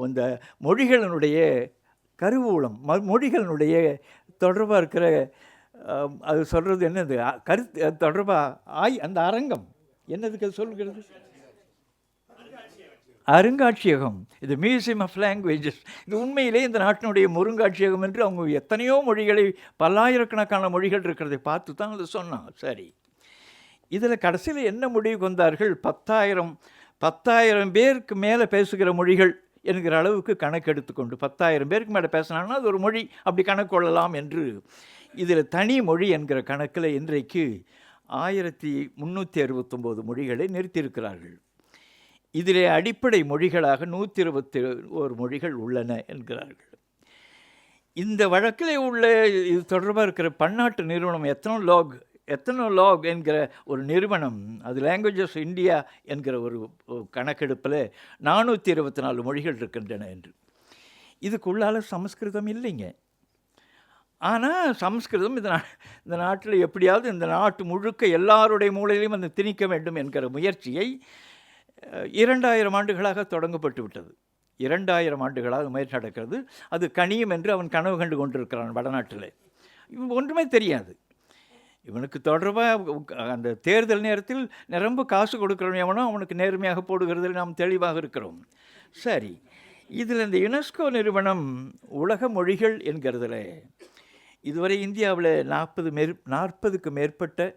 இந்த மொழிகளினுடைய கருவூலம், மொழிகளினுடைய தொடர்பாக இருக்கிற அது சொல்கிறது என்னது கருத்து தொடர்பாக அந்த அரங்கம் என்னதுக்கு அது சொல்கிறது? அருங்காட்சியகம். இது மியூசியம் ஆஃப் லாங்குவேஜஸ். இது உண்மையிலே இந்த நாட்டினுடைய முருங்காட்சியகம் என்று அவங்க எத்தனையோ மொழிகளை, பல்லாயிரக்கணக்கான மொழிகள் இருக்கிறதை பார்த்து தான் அது சொன்னான். சரி, இதில் கடைசியில் என்ன முடிவுக்கு வந்தார்கள்? 10,000 பேருக்கு மேலே பேசுகிற மொழிகள் என்கிற அளவுக்கு கணக்கு எடுத்துக்கொண்டு 10,000 பேருக்கு மேலே பேசினாங்கன்னா அது ஒரு மொழி, அப்படி கணக்கு கொள்ளலாம் என்று இதில் தனி மொழி என்கிற கணக்கில் இன்றைக்கு 1369 மொழிகளை நிறுத்தியிருக்கிறார்கள். இதிலே அடிப்படை மொழிகளாக 121 மொழிகள் உள்ளன என்கிறார்கள். இந்த வழக்கில் உள்ள இது தொடர்பாக இருக்கிற பன்னாட்டு நிறுவனம் எத்தனோ லாக் என்கிற ஒரு நிறுவனம், அது லாங்குவேஜஸ் இந்தியா என்கிற ஒரு கணக்கெடுப்பில் 424 மொழிகள் இருக்கின்றன என்று. இதுக்குள்ளால் சமஸ்கிருதம் இல்லைங்க. ஆனால் சமஸ்கிருதம் இந்த நாட்டில் எப்படியாவது இந்த நாட்டு முழுக்க எல்லாருடைய மூலையிலையும் அந்த திணிக்க வேண்டும் என்கிற முயற்சியை 2000 ஆண்டுகளாக தொடங்கப்பட்டு விட்டது. 2000 ஆண்டுகளாக முயற்சி நடக்கிறது. அது கனியும் என்று அவன் கனவு கண்டு கொண்டிருக்கிறான் வடநாட்டில். இவன் ஒன்றுமே தெரியாது. இவனுக்கு தொடர்பாக அந்த தேர்தல் நேரத்தில் நிரம்ப காசு கொடுக்குறவன் எவனோ அவனுக்கு நேர்மையாக போடுகிறதில் நாம் தெளிவாக இருக்கிறோம். சரி, இதில் இந்த யுனெஸ்கோ நிறுவனம் உலக மொழிகள் என்கிறதுல இதுவரை இந்தியாவில் 40க்கு மேற்பட்ட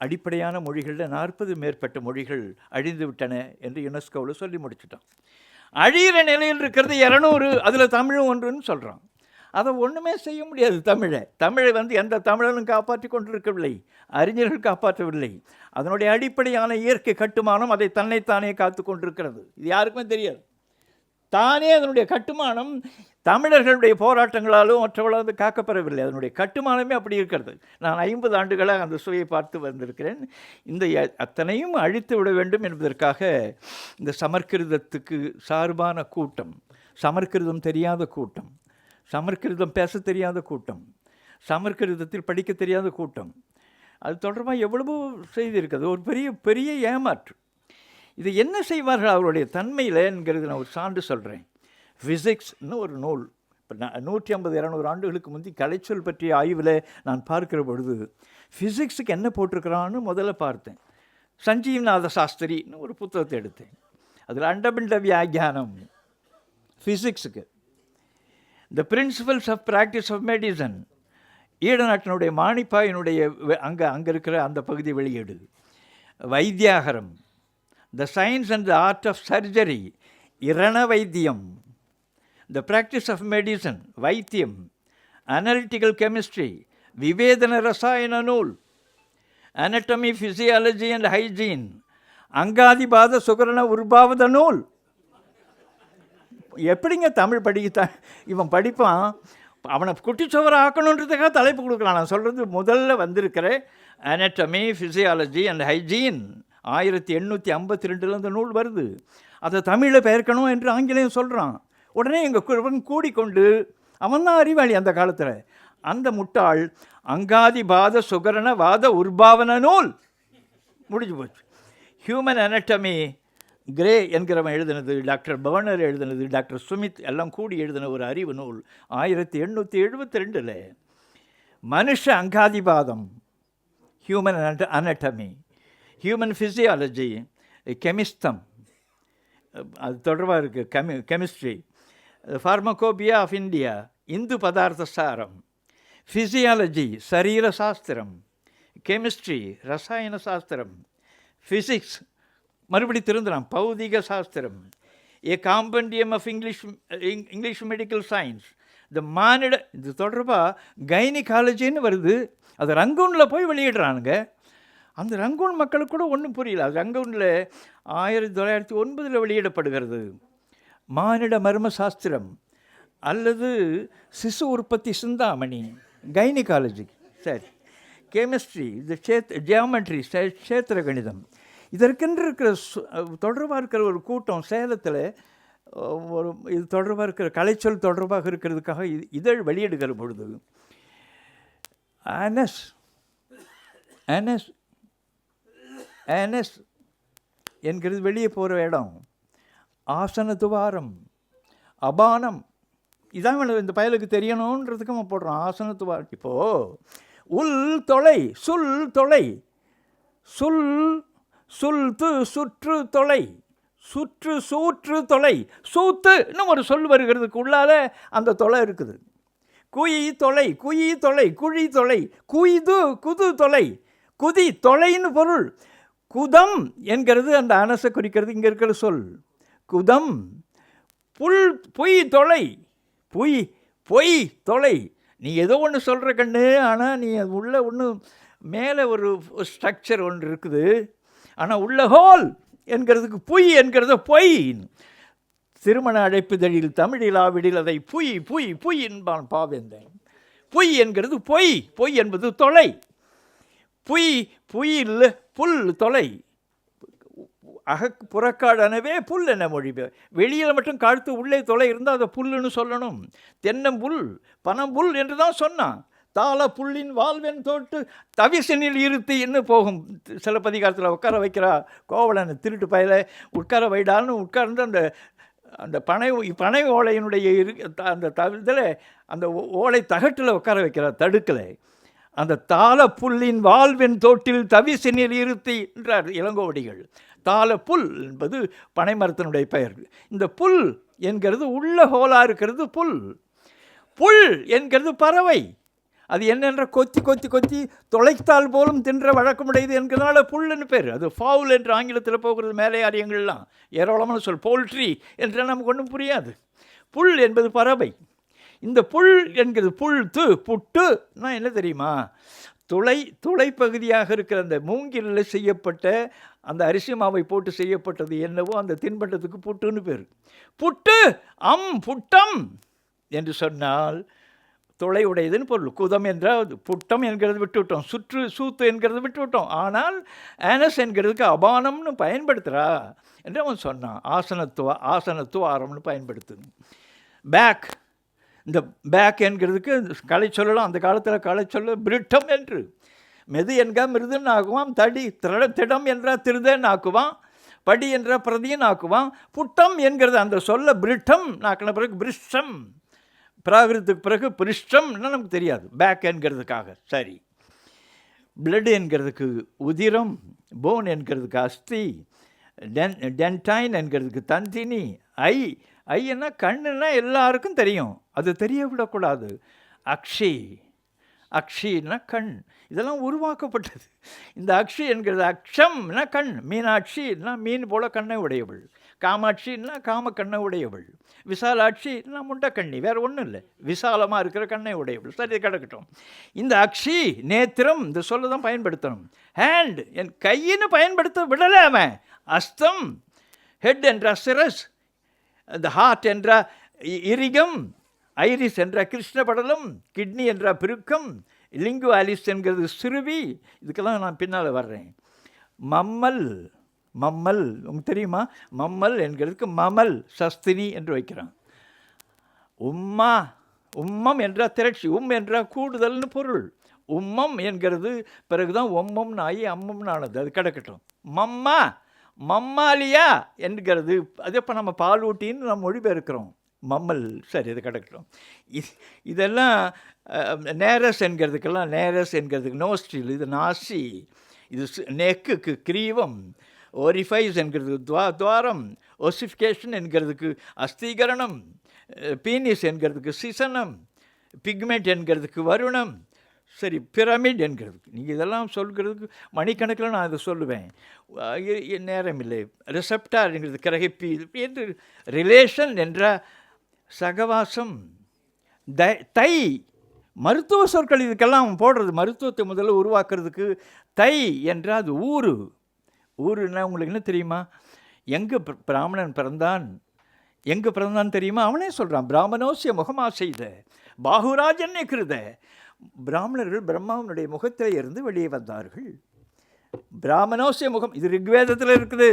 அடிப்படையான மொழிகளில் 40 மேற்பட்ட மொழிகள் அழிந்து விட்டன என்று யுனெஸ்கோவில் சொல்லி முடிச்சுட்டான். அழிகிற நிலையில் இருக்கிறது 200, அதில் தமிழும் ஒன்றுன்னு சொல்கிறான். அதை ஒன்றுமே செய்ய முடியாது. தமிழை எந்த தமிழனும் காப்பாற்றி கொண்டிருக்கவில்லை, அறிஞர்கள் காப்பாற்றவில்லை. அதனுடைய அடிப்படையான இயற்கை கட்டுமானம் அதை தன்னைத்தானே காத்து கொண்டிருக்கிறது. இது யாருக்குமே தெரியாது. தானே அதனுடைய கட்டுமானம் தமிழர்களுடைய போராட்டங்களாலும் மற்றவர்களால் காக்கப்படவில்லை. அதனுடைய கட்டுமானமே அப்படி இருக்கிறது. நான் 50 ஆண்டுகளாக அந்த சுவையை பார்த்து வந்திருக்கிறேன். இந்த அத்தனையும் அழித்து விட வேண்டும் என்பதற்காக இந்த சமற்கிருதத்துக்கு சார்பான கூட்டம், சமற்கிருதம் தெரியாத கூட்டம், சமற்கிருதம் பேச தெரியாத கூட்டம், சமற்கிருதத்தில் படிக்க தெரியாத கூட்டம், அது தொடர்பாக எவ்வளவோ செய்திருக்கிறது. ஒரு பெரிய ஏமாற்று. இது என்ன செய்வார்கள் அவருடைய தன்மையில் என்கிறது நான் ஒரு சான்று சொல்கிறேன். ஃபிசிக்ஸ்னு ஒரு நூல், இப்போ 150-200 ஆண்டுகளுக்கு முந்தி கலைச்சொல் பற்றிய ஆய்வில் நான் பார்க்கிற பொழுது ஃபிசிக்ஸுக்கு என்ன போட்டிருக்கிறான்னு முதல்ல பார்த்தேன். சஞ்சீவ்நாத சாஸ்திரின்னு ஒரு புத்தகத்தை எடுத்தேன். அதில் அண்டபிண்ட வியாக்கியானம் ஃபிசிக்ஸுக்கு, the principles of practice of medicine, ஈழநாட்டினுடைய மாணிப்பாயினுடைய அங்கே இருக்கிற அந்த பகுதி வெளியீடு, வைத்தியாகரம், the science and the art of surgery, இரண வைத்தியம், த ப்ராக்டிஸ் ஆஃப் மெடிசன் வைத்தியம், அனலிட்டிக்கல் கெமிஸ்ட்ரி, விவேதன ரசாயன நூல், அனட்டமி ஃபிசியாலஜி அண்ட் ஹைஜீன், அங்காதிபாத சுகரண உருபாவத நூல். எப்படிங்க தமிழ் படிக்கத்தான் இவன் படிப்பான்? அவனை குட்டிச்சோவரை ஆக்கணுன்றதுக்காக தலைப்பு கொடுக்கலாம். நான் சொல்கிறது முதல்ல வந்திருக்கிற அனட்டமி ஃபிசியாலஜி அண்ட் ஹைஜீன் 1852 அந்த நூல் வருது. அதை தமிழில் பெயர்க்கணும் என்று ஆங்கிலேயம் சொல்கிறான். உடனே எங்கள் கூடிக்கொண்டு அவன் தான் அறிவாளி அந்த காலத்தில். அந்த முட்டாள் அங்காதிபாத சுகரண வாத உர்பாவன நூல் முடிஞ்சு போச்சு. ஹியூமன் அனட்டமி கிரே என்கிறவன் எழுதினது, டாக்டர் பவர்னர் எழுதினது, டாக்டர் சுமித் எல்லாம் கூடி எழுதின ஒரு அறிவு நூல் 1872. மனுஷ அங்காதிபாதம், ஹியூமன் அனட்டமி, ஹியூமன் ஃபிசியாலஜி, கெமிஸ்தம், அது தொடர்பாக இருக்குது, கெமிஸ்ட்ரி, ஃபார்மகோபியா ஆஃப் இந்தியா, இந்து பதார்த்த சாரம், ஃபிசியாலஜி சரீர சாஸ்திரம், கெமிஸ்ட்ரி ரசாயன சாஸ்திரம், ஃபிசிக்ஸ் மறுபடி திருந்துறான் பௌதிக சாஸ்திரம், ஏ காம்பண்டியம் ஆஃப் இங்கிலீஷ் மெடிக்கல் சயின்ஸ், இந்த மானிட இது தொடர்பாக கைனிகாலஜின்னு வருது. அது ரங்கூனில் போய் வெளியிடுறானுங்க. அந்த ரங்கூன் மக்களுக்கு கூட ஒன்றும் புரியல. அது ரங்கூனில் 1909 வெளியிடப்படுகிறது. மானிட மர்ம சாஸ்திரம் அல்லது சிசு உற்பத்தி சிந்தாமணி, கைனிகாலஜி, சரி, கெமிஸ்ட்ரி, இது ஜியாமெட்ரி, சேத்திர கணிதம், இதற்கென்று இருக்கிற தொடர்பாக இருக்கிற ஒரு கூட்டம் சேலத்தில் ஒரு இது தொடர்பாக இருக்கிற கலைச்சொல் தொடர்பாக இருக்கிறதுக்காக இதழ் வெளியிடுகிற பொழுது ஆனஸ் என்கிறது வெளியே போகிற இடம், ஆசன துவாரம், அபானம், இதான் இந்த பயலுக்கு தெரியணுன்றதுக்கு நம்ம போடுறோம் ஆசன துவாரம். இப்போது உள் தொலை, சுல் தொலை, சுல் சுல்து சுற்று தொலை, சுற்று சூற்று தொலை, சூத்து இன்னும் ஒரு சொல் வருகிறதுக்கு உள்ளால அந்த தொலை இருக்குது. குயி தொலை, குயி தொலை, குழி தொலை, குய்து குது தொலை, குதி தொலைன்னு பொருள். குதம் என்கிறது அந்த அனசை குறிக்கிறது இங்கே இருக்கிற சொல். குதம், புல், பொய் தொலை, பொய் தொலை. நீ ஏதோ ஒன்று சொல்கிற கண்ணு, ஆனால் நீ அது உள்ள ஒன்று மேலே ஒரு ஸ்ட்ரக்சர் ஒன்று இருக்குது, ஆனால் உள்ள ஹோல் என்கிறதுக்கு பொய் என்கிறத பொய். திருமண அழைப்புதழில் தமிழில் ஆவிடில் அதை பொய் என்பான் பாவேந்தன். பொய் என்கிறது பொய், பொய் என்பது தொலை. பொய் இல்லை, புல் தொலை. புறக்காடனவே புல் என்ன மொழி, வெளியில் மட்டும் காழ்த்து உள்ளே தொலை இருந்தால் அதை புல்லுன்னு சொல்லணும். தென்னம்புல் பனம்புல் என்று தான் சொன்னான். தாள புல்லின் வாழ்வென் தோட்டு தவிசனில் இருத்தின்னு போகும் சிலப்பதிகாரத்தில். உட்கார வைக்கிறா கோவலன் திருட்டு பயல, உட்கார வைடான்னு உட்கார்ந்து அந்த அந்த பனை ஓலையினுடைய அந்த இதில் அந்த ஓலை தகட்டில் உட்கார வைக்கிறார், தடுக்கலை. அந்த தாள புல்லின் வாழ்வென் தோட்டில் தவிசனில் இருத்தி என்றார் இளங்கோவடிகள். தாள புல் என்பது பனை மரத்தினுடைய பெயர். இந்த புல் என்கிறது உள்ள ஹோலா இருக்கிறது புல். புல் என்கிறது பறவை. அது என்னென்ற கொத்தி தொலைத்தால் போலும் தின்ற வழக்கமுடையது என்கிறதுனால புல்லுன்னு பேர். அது ஃபவுல் என்று ஆங்கிலத்தில் போகிறது. மேலே ஆரியங்கள்லாம் ஏராளமான சொல். போல்ட்ரி என்றால் நமக்கு ஒன்றும் புரியாது. புல் என்பது பறவை. இந்த புல் என்கிறது புட்டுனா என்ன தெரியுமா? துளைப்பகுதியாக இருக்கிற அந்த மூங்கிலில் செய்யப்பட்ட அந்த அரிசி மாவை போட்டு செய்யப்பட்டது என்னவோ அந்த தின்பண்டத்துக்கு புட்டுன்னு பேர். புட்டம் என்று சொன்னால் துளை உடையதுன்னு பொருள். குதம் என்றால் புட்டம் என்கிறது விட்டுவிட்டோம், சூத்து என்கிறது விட்டுவிட்டோம். ஆனால் ஆனஸ் என்கிறதுக்கு அபானம்னு பயன்படுத்துகிறா என்று அவன் சொன்னான். ஆசனத்துவாரம்னு பயன்படுத்தணும். இந்த பேக் என்கிறதுக்கு கலை சொல்லலாம். அந்த காலத்தில் கலை சொல்ல பிரிட்டம் என்று. மெது என்க மிருதுன்னு ஆக்குவான். திடம் என்றால் திருதன்னு ஆக்குவான். படி என்ற பிரதின்னு ஆக்குவான். புட்டம் என்கிறது அந்த சொல்ல பிரிட்டம் நாக்கின பிறகு பிரிஷ்டம், பிராகிருத்துக்கு பிறகு பிரிஷ்டம்னா நமக்கு தெரியாது. பேக் என்கிறதுக்காக சரி. பிளட் என்கிறதுக்கு உதிரம், போன் என்கிறதுக்கு அஸ்தி, டென்டைன் என்கிறதுக்கு தந்தினி, ஐன்னா கண்ணுன்னா எல்லாருக்கும் தெரியும், அது தெரிய விடக்கூடாது. அக்ஷின்னா கண். இதெல்லாம் உருவாக்கப்பட்டது. இந்த அக்ஷி என்கிறது அக்ஷம்னா கண். மீனாட்சின்னா மீன் போல கண்ணை உடையவள். காமாட்சின்னா காம கண்ணை உடையவள். விசாலாட்சின்னா முண்டக்கண்ணி, வேறு ஒன்றும் இல்லை, விசாலமாக இருக்கிற கண்ணை உடையவள். சரி, கிடக்கட்டும். இந்த அக்ஷி நேத்திரம் இந்த சொல்ல தான் பயன்படுத்தணும். ஹேண்ட் என் கையின்னு பயன்படுத்த விடலை அவன். அஸ்தம், ஹெட் என்ற சிரஸ், இந்த ஹார்ட் என்ற இரிகம், ஐரிஸ் என்ற கிருஷ்ணபடலம், கிட்னி என்ற பெருக்கம், லிங்குவாலிஸ் என்கிறது சிறுவி. இதுக்கெல்லாம் நான் பின்னால் வர்றேன். மம்மல் மம்மல் உங்களுக்கு தெரியுமா? மம்மல் என்கிறதுக்கு மமல் சஸ்தினி என்று வைக்கிறான். உம்மா, உம்மம் என்றால் திரட்சி, என்றால் கூடுதல்னு பொருள். உம்மம் என்கிறது பிறகுதான் ஒம்மம்னு ஆகி அம்மம்னு ஆனது. அது கிடக்கட்டும். மம்மா, மம்மாலியா என்கிறது அது இப்போ நம்ம பால் ஊட்டின்னு நம்ம மொழிபெயர்க்கிறோம். மம்மல், சரி, அது கிடக்கட்டும். இதெல்லாம் நேரஸ் என்கிறதுக்கெல்லாம், நேரஸ் என்கிறதுக்கு நோஸ்டில், இது நாசி, இது நெக்குக்கு கிரீவம், ஓரிஃபைஸ் என்கிறதுக்கு துவாரம், ஒசிஃபிகேஷன் என்கிறதுக்கு அஸ்தீகரணம், பீனிஸ் என்கிறதுக்கு சிசனம், பிக்மெண்ட் என்கிறதுக்கு வருணம், சரி, பிரமிட் என்கிறதுக்கு. நீங்கள் இதெல்லாம் சொல்கிறதுக்கு மணிக்கணக்கில் நான் இதை சொல்லுவேன், நேரம் இல்லை. ரிசப்டார் என்கிறது கிரகிப்பி என்று, ரிலேஷன் என்ற சகவாசம், தை, மருத்துவ சொற்கள் இதுக்கெல்லாம் போடுறது. மருத்துவத்தை முதல்ல உருவாக்குறதுக்கு தை என்றால் அது ஊரு. ஊருன்னா உங்களுக்கு என்ன தெரியுமா? எங்கே பிராமணன் பிறந்தான், எங்கே பிறந்தான் தெரியுமா? அவனே சொல்கிறான், பிராமணோசிய முகமா செய்த பாகுராஜன் கிருத. பிராமணர்கள் பிரம்மாவனுடைய முகத்திலே இருந்து வெளியே வந்தார்கள். பிராமணோசிய முகம், இது ரிக்வேதத்தில் இருக்குது.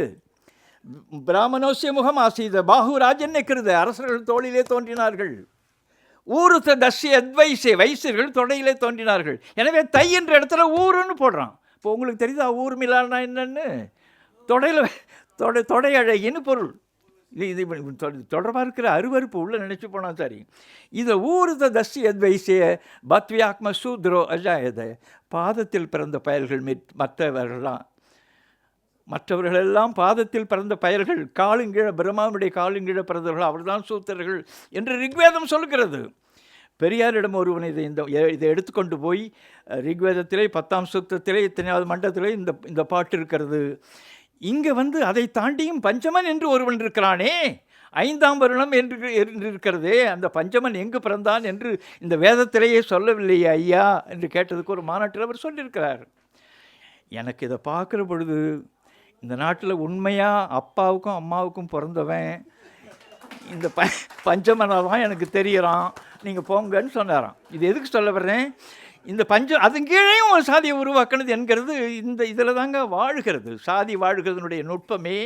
பிராமணோசிய முகம் ஆசீத பாகுராஜன் கிருத, அரசர்கள் தோளிலே தோன்றினார்கள். ஊருத்த தஸ்ய அத்வைசே, வைசியர்கள் தொடையிலே தோன்றினார்கள். எனவே தை என்ற இடத்துல ஊருன்னு போடுறான். இப்போ உங்களுக்கு தெரியுதா ஊர் மிலானா என்னன்னு? தொடையில் தொடை அழகின்னு பொருள். இது தொடர்பாக இருக்கிற அருவறுப்பு உள்ள நினச்சி போனால் சரி. இதை ஊருத தஸ்தி அத்வைசிய பத்வியாத்ம சூத்ரோ அஜாயத, பாதத்தில் பிறந்த பயல்கள் மற்றவர்களெல்லாம் பாதத்தில் பிறந்த பயல்கள், காலுங்கீழ பிரம்மாவுடைய காலுங்கீழ பிறந்தவர்கள் அவர்தான் சூத்திரர்கள் என்று ரிக்வேதம் சொல்கிறது. பெரியாரிடம் ஒருவன் இதை எடுத்துக்கொண்டு போய் ரிக்வேதத்திலே 10ஆம் சூத்திரத்திலே இத்தனையாவது மண்டலத்திலே இந்த பாட்டு இருக்கிறது. இங்கே அதை தாண்டியும் பஞ்சமன் என்று ஒருவன் இருக்கிறானே, 5ஆம் வருணம் என்று இருக்கிறதே, அந்த பஞ்சமன் எங்கு பிறந்தான் என்று இந்த வேதத்திலேயே சொல்லவில்லையே ஐயா என்று கேட்டதுக்கு ஒரு மாநாட்டில் அவர் சொல்லியிருக்கிறார். எனக்கு இதை பார்க்குற பொழுது, இந்த நாட்டில் உண்மையாக அப்பாவுக்கும் அம்மாவுக்கும் பிறந்தவன் இந்த பஞ்சமனாக தான் எனக்கு தெரிகிறான், நீங்கள் போங்கன்னு சொன்னாராம். இது எதுக்கு சொல்ல வர்றேன்? இந்த அதன் கீழேயும் ஒரு சாதியை உருவாக்கினது என்கிறது இதில் தாங்க வாழ்கிறது. சாதி வாழ்கிறதுனுடைய நுட்பமே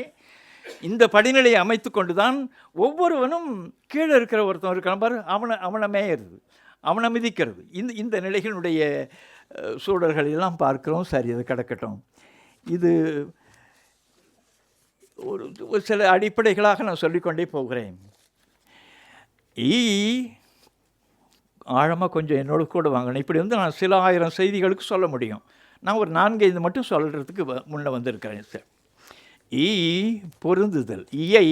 இந்த படிநிலையை அமைத்து கொண்டு தான் ஒவ்வொருவனும் கீழே இருக்கிற ஒருத்தன் இருக்கிறான் பாரு, அவனை மேயறது, அவனை மிதிக்கிறது. இந்த நிலைகளுடைய சூழல்களெல்லாம் பார்க்குறோம். சரி, அது கிடக்கட்டும். இது ஒரு சில அடிப்படைகளாக நான் சொல்லிக்கொண்டே போகிறேன். ஆழமாக கொஞ்சம் என்னோட கூட வாங்கணும். இப்படி நான் சில 1000 செய்திகளுக்கு சொல்ல முடியும். நான் ஒரு 4-5 மட்டும் சொல்கிறதுக்கு முன்னே வந்திருக்கிறேன் சார். பொருந்துதல், இயை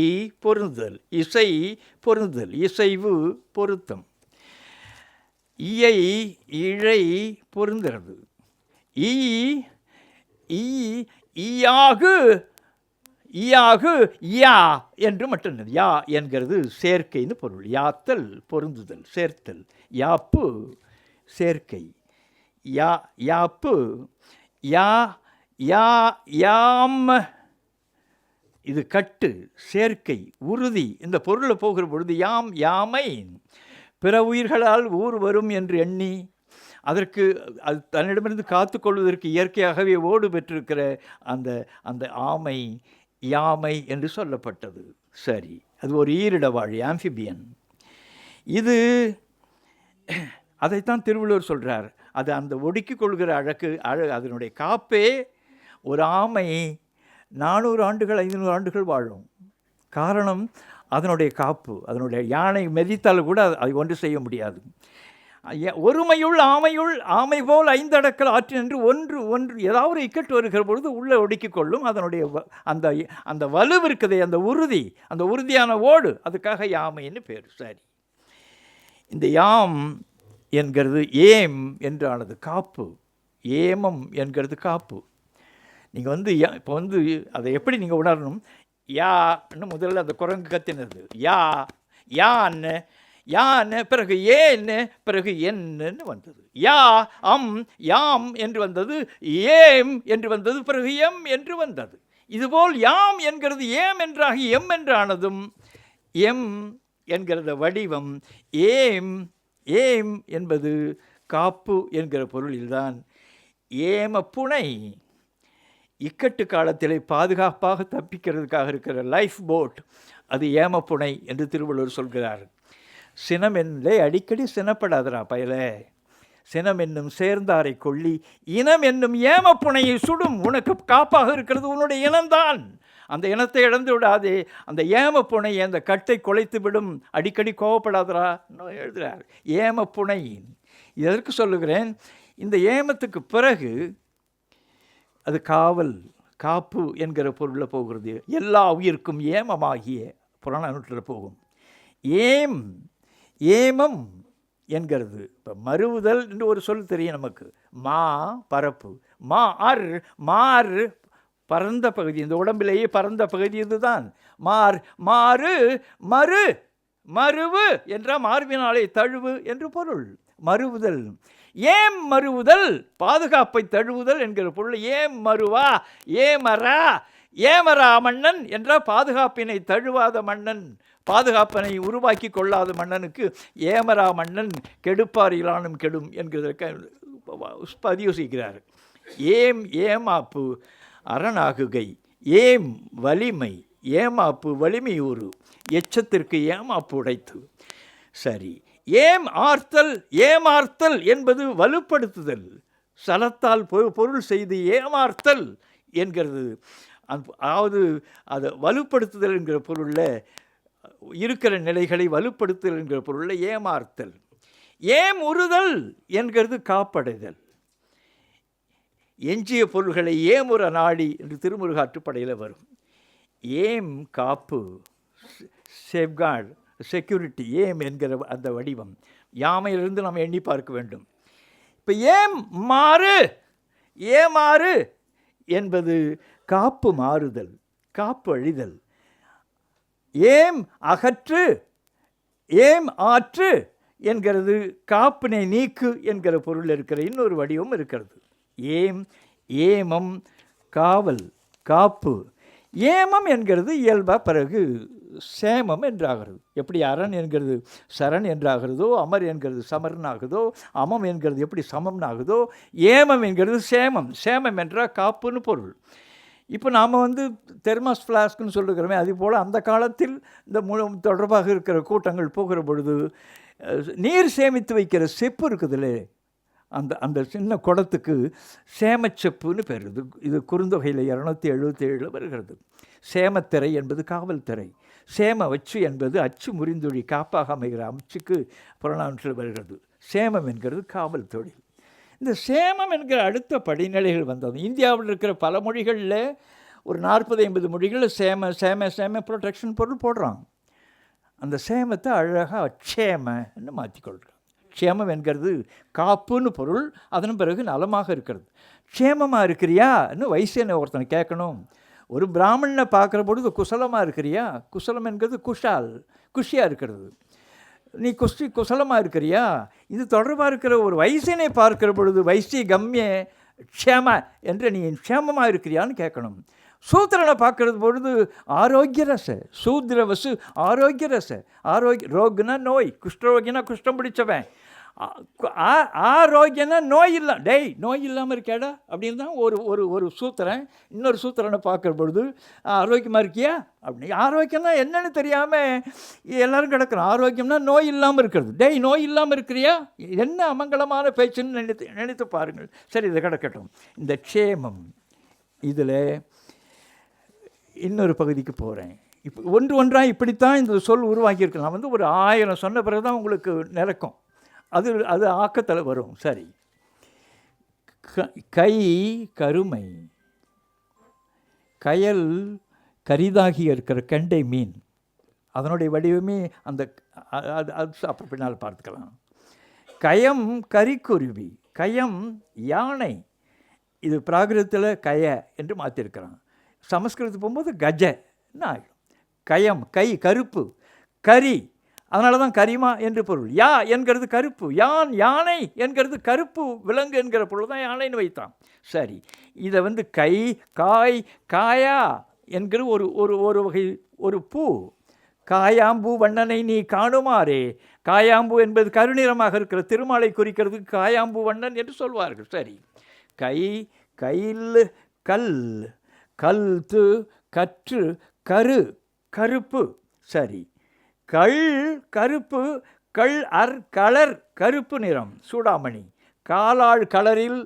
பொருந்துதல், இசை பொருந்துதல், இசைவு பொருத்தம். இயை இழை பொருந்துறது. ஈயாகு யா என்று மட்டும். யா என்கிறது சேர்க்கைன்னு பொருள். யாத்தல் பொருந்துதல், சேர்த்தல். யாப்பு சேர்க்கை. யாப்பு யாம் இது கட்டு, சேர்க்கை, உறுதி. இந்த பொருளை போகிற பொழுது யாமை பிற உயிர்களால் ஊர் வரும் என்று எண்ணி அதற்கு அது தன்னிடமிருந்து காத்து கொள்வதற்கு இயற்கையாகவே ஓடு பெற்றிருக்கிற அந்த ஆமை யாமை என்று சொல்லப்பட்டது. சரி, அது ஒரு ஈரிடவாழி, ஆம்ஃபிபியன். இது அதைத்தான் திருவள்ளுவர் சொல்கிறார். அது அந்த ஒடுக்கி கொள்கிற அதனுடைய காப்பே. ஒரு ஆமை 400 ஆண்டுகள் 500 ஆண்டுகள் வாழும். காரணம் அதனுடைய காப்பு. அதனுடைய யானை மெதித்தால் கூட அதை ஒன்று செய்ய முடியாது. ஒருமையுள் ஆமை போல் 5 அடக்கல் ஆற்றினென்று ஒன்று ஏதாவது ஒரு இக்கட்டு வருகிற பொழுது உள்ளே ஒடுக்கிக் கொள்ளும். அதனுடைய அந்த வலு இருக்குதே, அந்த உறுதியான ஓடு, அதுக்காக யாமைன்னு பேர். சரி, இந்த யாம் என்கிறது ஏம் என்றானது காப்பு. ஏமம் என்கிறது காப்பு. நீங்கள் இப்போ அதை எப்படி நீங்கள் உணரணும்? யான்னு முதல்ல அந்த குரங்கு கத்தினது யான்னு, பிறகு ஏன்னு, பிறகு என்னன்னு வந்தது. யாம் என்று வந்தது, ஏம் என்று வந்தது, பிறகு எம் என்று வந்தது. இதுபோல் யாம் என்கிறது ஏம் என்றாகி எம் என்றானதும், எம் என்கிறத வடிவம், ஏம் என்பது காப்பு என்கிற பொருளில்தான். ஏம புனை, இக்கட்டு காலத்திலே பாதுகாப்பாக தப்பிக்கிறதுக்காக இருக்கிற லைஃப் போட், அது ஏமப்புனை என்று திருவள்ளுவர் சொல்கிறார். சினம் என்னே அடிக்கடி சினப்படாதரா பயலே, சினம் என்னும் சேர்ந்தாரை கொள்ளி இனம் என்னும் ஏமப்புனையை சுடும். உனக்கு காப்பாக இருக்கிறது உன்னுடைய இனம்தான். அந்த இனத்தை இழந்து விடாதே, அந்த ஏமப்புனை அந்த கட்டை குலைத்து விடும். அடிக்கடி கோவப்படாதரா எழுதுகிறார். ஏமப்புனை எதற்கு சொல்லுகிறேன்? இந்த ஏமத்துக்கு பிறகு அது காவல், காப்பு என்கிற பொருளில் போகிறது. எல்லா உயிர்க்கும் ஏமமாகிய புறநானூற்றில் போகும். ஏமம் என்கிறது இப்போ மறுவுதல் என்று ஒரு சொல் தெரியும் நமக்கு. மா பரப்பு, மார் பரந்த பகுதி, இந்த உடம்பிலேயே பரந்த பகுதி இதுதான். மாறு மருவு என்றால் மார்பினாலே தழுவு என்று பொருள். மறுவுதல், மறுவுதல் பாதுகாப்பை தழுவுதல் என்கிற பொருள். மறுவா, ஏமரா மன்னன் என்றால் பாதுகாப்பினை தழுவாத மன்னன், பாதுகாப்பினை உருவாக்கி கொள்ளாத மன்னனுக்கு ஏமரா மன்னன் கெடுப்பார் இலானும் கெடும் என்கிறதற்கு பதிவு செய்கிறார். ஏமாப்பு அரணாகுகை, வலிமை, ஏமாப்பு வலிமையூறு, எச்சத்திற்கு ஏமாப்பு உடைத்து. சரி, ஏமார்த்தல் என்பது வலுப்படுத்துதல், சலத்தால் பொருள் செய்து ஏமார்த்தல் என்கிறது. அதாவது அது வலுப்படுத்துதல் என்கிற பொருளில் இருக்கிற நிலைகளை வலுப்படுத்துதல் என்கிற பொருளில் ஏமார்த்தல். உறுதல் என்கிறது காப்படைதல். எஞ்சிய பொருள்களை ஏமுற நாடி என்று திருமுருகாற்றுப்படையில் வரும். காப்பு, சேஃப்கார்டு, செக்யூரிட்டி, என்கிற அந்த வடிவம் யாமையிலிருந்து நாம் எண்ணி பார்க்க வேண்டும். இப்போ ஏமாறு என்பது காப்பு மாறுதல், காப்பு அழிதல். அகற்று, ஆற்று என்கிறது காப்பினை நீக்கு என்கிற பொருள் இருக்கிற இன்னொரு வடிவம் இருக்கிறது. ஏமம் காவல், காப்பு. ஏமம் என்கிறது இயல்பாக பிறகு சேமம் என்றாகிறது. எப்படி அரண் என்கிறது சரண் என்றாகிறதோ, அமர் என்கிறது சமர்னாகுதோ, அமம் என்கிறது எப்படி சமம்னாகுதோ, ஏமம் என்கிறது சேமம் என்றால் காப்புன்னு பொருள். இப்போ நாம் தெர்மாஸ் ஃப்ளாஸ்க்குன்னு சொல்லுகிறோமே, அதுபோல் அந்த காலத்தில் இந்த தொடர்பாக இருக்கிற கூட்டங்கள் போகிற பொழுது நீர் சேமித்து வைக்கிற செப்பு இருக்குதுல்லே, அந்த சின்ன குடத்துக்கு சேமச்செப்புன்னு பேர். இது குறுந்தொகையில் 277 வருகிறது. சேமத்திரை என்பது காவல் திரை, சேம அச்சு என்பது அச்சு முறிந்தொழி காப்பாக அமைகிற அச்சுக்கு புறநானூற்றில் வருகிறது. சேமம் என்கிறது காவல் தொழில். இந்த சேமம் என்கிற அடுத்த படிநிலைகள் வந்தது. இந்தியாவில் இருக்கிற பல மொழிகளில் ஒரு 40-50 மொழிகளில் சேம ப்ரொடெக்ஷன் பொருள் போடுறாங்க. அந்த சேமத்தை அழகாக க்ஷேமன்னு மாற்றிக்கொள்கிறாங்க. க்ஷேமம் என்கிறது காப்புன்னு பொருள். அதன் பிறகு நலமாக இருக்கிறது. க்ஷேமமாக இருக்கிறியான்னு வைசியனை ஒருத்தனை கேட்கணும். ஒரு பிராமணனை பார்க்குற பொழுது குசலமாக இருக்கிறியா, குசலம் என்கிறது குஷியாக இருக்கிறது. நீ குசலமாக இருக்கிறியா, இது தொடர்பாக இருக்கிற ஒரு வைசியனை பார்க்கிற பொழுது வைசிய கம்ய க்ஷேம என்று நீ க்ஷேமமாக இருக்கிறியான்னு கேட்கணும். சூத்திரனை பார்க்கறது பொழுது ஆரோக்கிய ரச, சூத்திர வசு ஆரோக்கிய ரச, ரோகுனா நோய், குஷ்டரோகினா குஷ்டம் பிடிச்சவன், ஆரோக்கியனா நோய் இல்லை, நோய் இல்லாமல் இருக்கேடா அப்படின்னு தான் ஒரு சூத்திரன் இன்னொரு சூத்திரனை பார்க்குற பொழுது ஆரோக்கியமாக இருக்கியா அப்படி. ஆரோக்கியம்னா என்னன்னு தெரியாமல் எல்லோரும் கிடக்கிறோம். ஆரோக்கியம்னா நோய் இல்லாமல் இருக்கிறது. நோய் இல்லாமல் இருக்கிறியா, என்ன அமங்கலமான பேச்சுன்னு நினைத்து பாருங்கள். சரி, இதை கிடக்கட்டும். இந்த க்ஷேமம் இதில் இன்னொரு பகுதிக்கு போகிறேன். இப்போ ஒன்றாக இப்படித்தான் இந்த சொல் உருவாக்கியிருக்கு. நான் ஒரு 1000 சொன்ன பிறகு தான் உங்களுக்கு நிரக்கும். அது ஆக்கத்தில் வரும். சரி, கை கருமை, கயல் கரிதாகி இருக்கிற கெண்டை மீன், அதனுடைய வடிவமே அந்த அது அப்புறம் பின்னால் பார்த்துக்கலாம். கயம் கரிக்குருவி, கயம் யானை, இது பிராகிருதத்தில் கய என்று மாற்றிருக்கிறான். சமஸ்கிருதத்துக்கு போகும்போது கஜன்னு ஆகிடும். கயம் கை, கருப்பு, கரி, அதனால தான் கரிமா என்று பொருள். என்கிறது கருப்பு, யானை என்கிறது கருப்பு விலங்கு என்கிற பொருள் தான் யானைன்னு வைத்தான். சரி, இதை கை, காய், காயா என்கிற ஒரு வகை ஒரு பூ. காயாம்பூ வண்ணனை நீ காணுமாறே, காயாம்பூ என்பது கருநிறமாக இருக்கிற திருமாலை குறிக்கிறதுக்கு காயாம்பூ வண்ணன் என்று சொல்வார்கள். சரி, கையில் கல், கல்து, கற்று, கரு, கருப்பு. சரி, கள் கருப்பு, கலர் கருப்பு நிறம் சூடாமணி. காலாள் கலரில்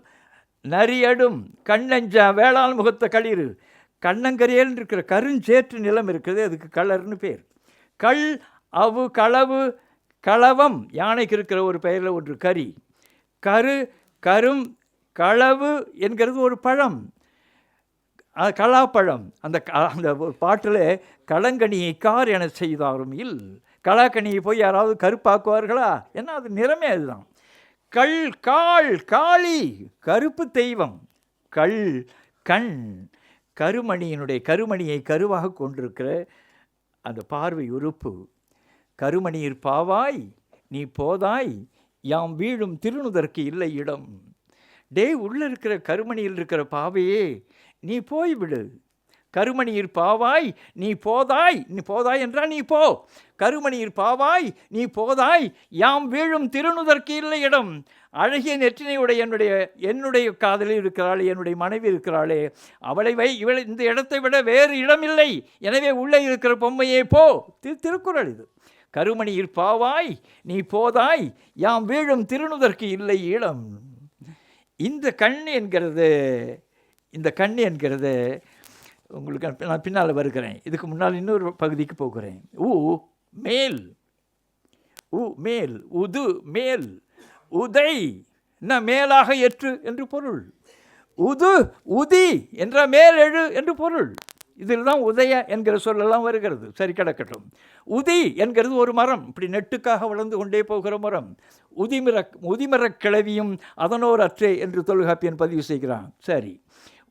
நரியடும் கண்ணஞ்ச வேளாண் முகத்த களிறு. கண்ணங்கரையில் இருக்கிற கருஞ்சேற்று நிலம் இருக்குது, அதுக்கு கலர்னு பேர். கள் அவு களவு களவம், யானைக்கு இருக்கிற ஒரு பெயரில் ஒன்று கரி. கரு கரும் களவு என்கிறது ஒரு பழம், கலாப்பழம். அந்த ஒரு பாட்டில் களங்கனியை கார் என செய்தாரும் இல். கலாக்கனியை போய் யாராவது கருப்பாக்குவார்களா? ஏன்னா அது நிறமே அதுதான். கள் காள் காளி, கருப்பு தெய்வம். கள் கண், கருமணியை கருவாக கொண்டிருக்கிற அந்த பார்வை உறுப்பு. கருமணியிற் பாவாய் நீ போதாய், யாம் வீழும் திருநுதற்கு இல்லை இடம். உள்ளே இருக்கிற கருமணியில் இருக்கிற பாவையே நீ போய்விடு. கருமணியிற் பாவாய் நீ போதாய், நீ போதாய் என்றால் நீ போ. கருமணியிற் பாவாய் நீ போதாய், யாம் வீழும் திருநுதற்கு இல்லை இடம். அழகிய நெற்றினையுடைய என்னுடைய காதலில் இருக்கிறாளே, என்னுடைய மனைவி இருக்கிறாளே, அவளை இந்த இடத்தை விட வேறு இடமில்லை, எனவே உள்ளே இருக்கிற பொம்மையே போ. திருக்குறள் இது. கருமணியிற் பாவாய் நீ போதாய், யாம் வீழும் திருநுதற்கு இல்லை இடம். இந்த கண் என்கிறது உங்களுக்கு நான் பின்னால் வருகிறேன். இதுக்கு முன்னால் இன்னொரு பகுதிக்கு போகிறேன். மேல், மேல், உது மேல், உதை என்ன மேலாக ஏற்று என்று பொருள். உதி என்ற மேல் எழு என்று பொருள். இதில் தான் உதய என்கிற சொல்லலாம் வருகிறது. சரி, கிடக்கட்டும். உதி என்கிறது ஒரு மரம், இப்படி நெட்டுக்காக வளர்ந்து கொண்டே போகிற மரம். உதிமரக் கிளவியும் அதனோர் அற்றே என்று தொல்காப்பியன் பதிவு செய்கிறான். சரி,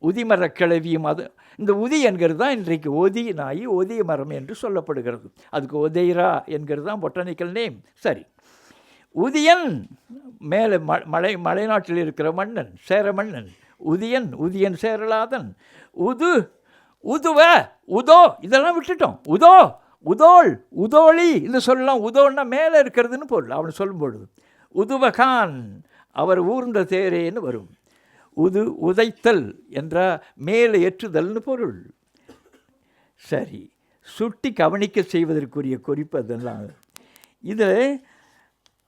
உதிமரக் கிளவியும் அது. இந்த உதி என்கிறது தான் இன்றைக்கு ஒதி நாயி ஒதிய மரம் என்று சொல்லப்படுகிறது. அதுக்கு ஒதைரா என்கிறது தான் பொட்டானிக்கல் நேம். சரி, உதியன் மேலே மலைநாட்டில் இருக்கிற மன்னன், சேர மன்னன். உதியன் சேரலாதன். உதுவ உதோ இதெல்லாம் விட்டுட்டோம். உதோள் உதோழி இந்த சொல்லலாம். உதோன்னா மேலே இருக்கிறதுன்னு பொருள். அவன் சொல்லும்பொழுது உதுவகான் அவர் ஊர்ந்த தேரேன்னு வரும். உதைத்தல் என்ற மேலே ஏற்றுதல்னு பொருள். சரி, சுட்டி கவனிக்க செய்வதற்குரிய குறிப்பு அதெல்லாம். இது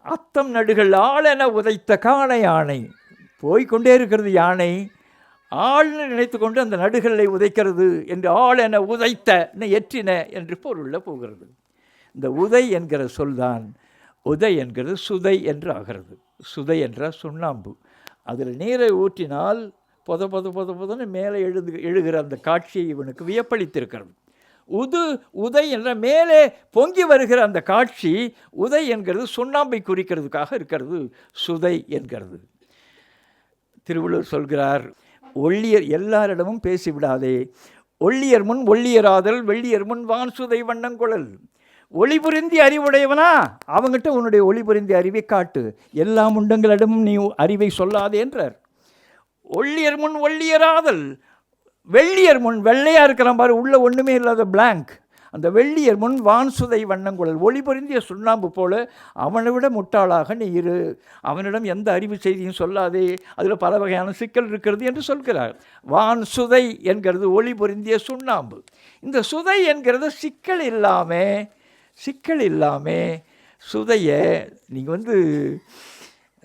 அத்தம் நடுகள் ஆளென உதைத்த காண யானை. போய்கொண்டே இருக்கிறது யானை, ஆள்னு நினைத்து கொண்டு அந்த நடுகளை உதைக்கிறது என்று ஆளென உதைத்த எற்றின என்று பொருளில் போகிறது. இந்த உதை என்கிற சொல்தான் உதை என்கிறது சுதை என்று ஆகிறது. சுதை என்ற சுண்ணாம்பு. அதில் நீரை ஊற்றினால் பொதன்னு மேலே எழுகிற அந்த காட்சியை இவனுக்கு வியப்பளித்திருக்கிறது. உதை என்ற மேலே பொங்கி வருகிற அந்த காட்சி உதை என்கிறது சுண்ணாம்பை குறிக்கிறதுக்காக இருக்கிறது. சுதை என்கிறது. திருவள்ளுவர் சொல்கிறார், ஒள்ளியர் எல்லாரிடமும் பேசிவிடாதே, ஒள்ளியர் முன் ஒள்ளியராதல், வெள்ளியர் முன் வான் சுதை வண்ணங்குழல். ஒளிபுரிந்தி அறிவுடையவனா, அவங்ககிட்ட உன்னுடைய ஒளிபுரிந்தி அறிவை காட்டு, எல்லா முண்டங்களிடமும் நீ அறிவை சொல்லாதே என்றார். ஒள்ளியர் முன் ஒள்ளியராதல், வெள்ளியர் முன் வெள்ளையாக இருக்கிறான் பாரு, உள்ள ஒன்றுமே இல்லாத பிளாங்க், அந்த வெள்ளியர் முன் வான் சுதை வண்ணங்குழல், ஒளிபுரிந்திய சுண்ணாம்பு போல அவனை விட முட்டாளாக நீ இரு, அவனிடம் எந்த அறிவு செய்தியும் சொல்லாதே, அதில் பல வகையான சிக்கல் இருக்கிறது என்று சொல்கிறார். வான் சுதை என்கிறது ஒளிபுரிந்திய சுண்ணாம்பு. இந்த சுதை என்கிறது சிக்கல் இல்லாமல் சுதையை நீங்கள்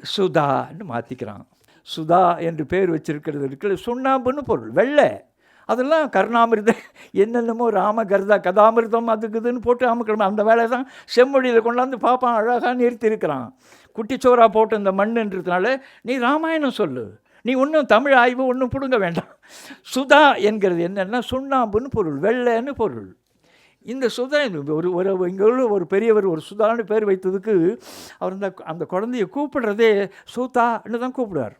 சுதான்னு மாற்றிக்கிறான். சுதா என்று பேர் வச்சிருக்கிறது இருக்கிற சுண்ணாம்புன்னு பொருள். வெள்ளை அதெல்லாம் கருணாமிர்தம் என்னென்னமோ கதாமிர்தம் அதுக்குதுன்னு போட்டு அமுக்கிழமை அந்த வேலை தான் செம்மொழியில் கொண்டாந்து பாப்பான் அழகாக நிறுத்தியிருக்கிறான். குட்டிச்சோரா போட்டு இந்த மண்ணுன்றதுனால நீ ராமாயணம் சொல்லு, நீ ஒன்றும் தமிழ் ஆய்வு ஒன்றும் பிடுங்க வேண்டாம். சுதா என்கிறது என்னென்னா சுண்ணாம்புன்னு பொருள், வெள்ளைன்னு பொருள். இந்த சுதா இங்கே உள்ள ஒரு பெரியவர் ஒரு சுதான்னு பேர் வைத்ததுக்கு அவர் அந்த குழந்தைய கூப்பிடுறதே சுதான்னு தான் கூப்பிடுவார்.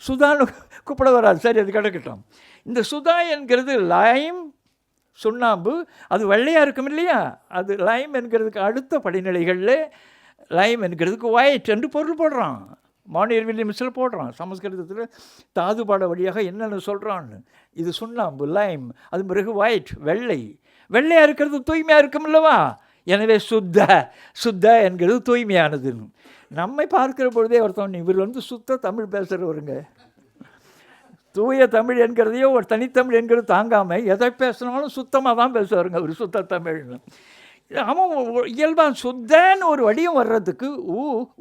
சுதான்னு கூப்பிட வராது. சரி, அது கிடக்கட்டும். இந்த சுதா என்கிறது லைம் சுண்ணாம்பு, அது வெள்ளையாக இருக்கும் இல்லையா, அது லைம் என்கிறதுக்கு அடுத்த படிநிலைகளில் லைம் என்கிறதுக்கு ஒயிட் என்று பொருள் போடுறான். மானியர் வில்லியம்ஸில் போடுறான். சமஸ்கிருதத்தில் தாதுபாட வழியாக என்னென்னு சொல்கிறான்னு. இது சுண்ணாம்பு லைம், அது பிறகு ஒயிட் வெள்ளையாக இருக்கிறது தூய்மையாக இருக்கும் இல்லவா, எனவே சுத்த என்கிறது தூய்மையானதுன்னு. நம்மை பார்க்கிற பொழுதே ஒருத்தவன் இவர் சுத்த தமிழ் பேசுகிறவருங்க, தூய தமிழ் என்கிறதையோ ஒரு தனித்தமிழ் என்கிறது தாங்காமல் எதை பேசினாலும் சுத்தமாக தான் பேசுவாருங்க ஒரு சுத்த தமிழ்னு. அவன் இயல்பாக சுத்தன்னு ஒரு வடிவம் வர்றதுக்கு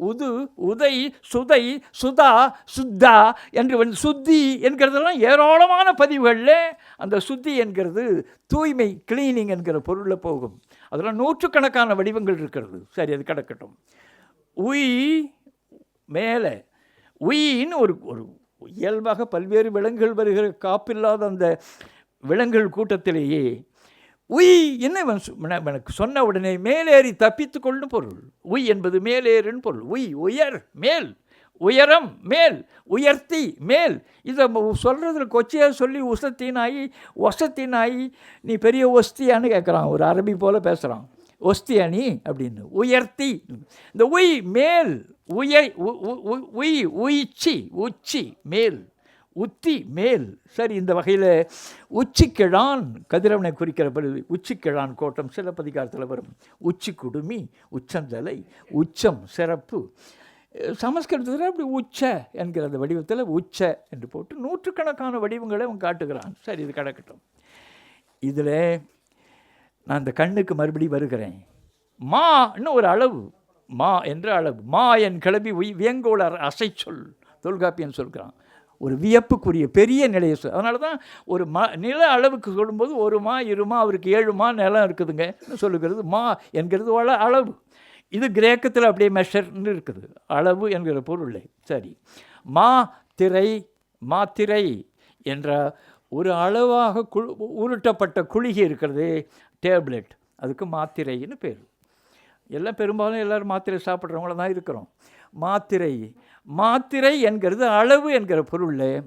உது உதை சுதை சுதா சுத்தா என்று வந்து சுத்தி என்கிறதெல்லாம் ஏராளமான பதிவுகளில் அந்த சுத்தி என்கிறது தூய்மை, கிளீனிங் என்கிற பொருளில் போகும். அதெல்லாம் நூற்றுக்கணக்கான வடிவங்கள் இருக்கிறது. சரி, அது கிடக்கட்டும். உய் மேலே உயின்னு ஒரு ஒரு இயல்பாக பல்வேறு விலங்குகள் வருகிற காப்பில்லாத அந்த விலங்குகள் கூட்டத்திலேயே உய் என்ன எனக்கு சொன்ன உடனே மேலேறி தப்பித்து கொள்ளும் பொருள். உய் என்பது மேலேறுன்னு பொருள். உய் உயர், மேல், உயரம், மேல், உயர்த்தி, மேல். இதை சொல்கிறதுல கொச்சையாக சொல்லி ஒசத்தினாயி நீ பெரிய ஒஸ்தியான்னு கேட்குறான். ஒரு அரபி போல் பேசுகிறான். ஒஸ்தியானி அப்படின்னு. உயர்த்தி, இந்த உய் மேல், உச்சி, உச்சி மேல், உத்தி மேல். சரி, இந்த வகையில் உச்சிக்கிழான் கதிரவனை குறிக்கிற பொழுது உச்சிக்கிழான் கோட்டம் சிலப்பதிகாரத்தில் வரும். உச்சி குடுமி, உச்சந்தலை, உச்சம் சிறப்பு. சமஸ்கிருதத்தில் அப்படி உச்ச என்கிற அந்த வடிவத்தில் உச்ச என்று போட்டு நூற்றுக்கணக்கான வடிவங்களை அவன் காட்டுகிறான். சரி, இது கிடக்கட்டும். இதில் நான் இந்த கண்ணுக்கு மறுபடி வருகிறேன். மா இன்னும் ஒரு அளவு, மா என்ற அளவு. மா என் கிளம்பி வியங்கோளர் அசை சொல் தொல்காப்பியன் சொல்கிறான். ஒரு வியப்புக்குரிய பெரிய நிலையை அதனால தான் ஒரு நில அளவுக்கு சொல்லும்போது ஒரு மா இருமா அவருக்கு 7 மா நிலம் இருக்குதுங்க சொல்லுகிறது. மா என்கிறது அளவு. இது கிரேக்கத்தில் அப்படியே மெஷர்ன்னு இருக்குது, அளவு என்கிற பொருள். சரி, மாத்திரை என்ற ஒரு அளவாக உருட்டப்பட்ட குளிகை இருக்கிறது, டேப்லெட், அதுக்கு மாத்திரைன்னு பேர். எல்லாம் பெரும்பாலும் எல்லோரும் மாத்திரை சாப்பிட்றவங்கள தான் இருக்கிறோம். மாத்திரை என்கிறது அளவு என்கிற பொருளில்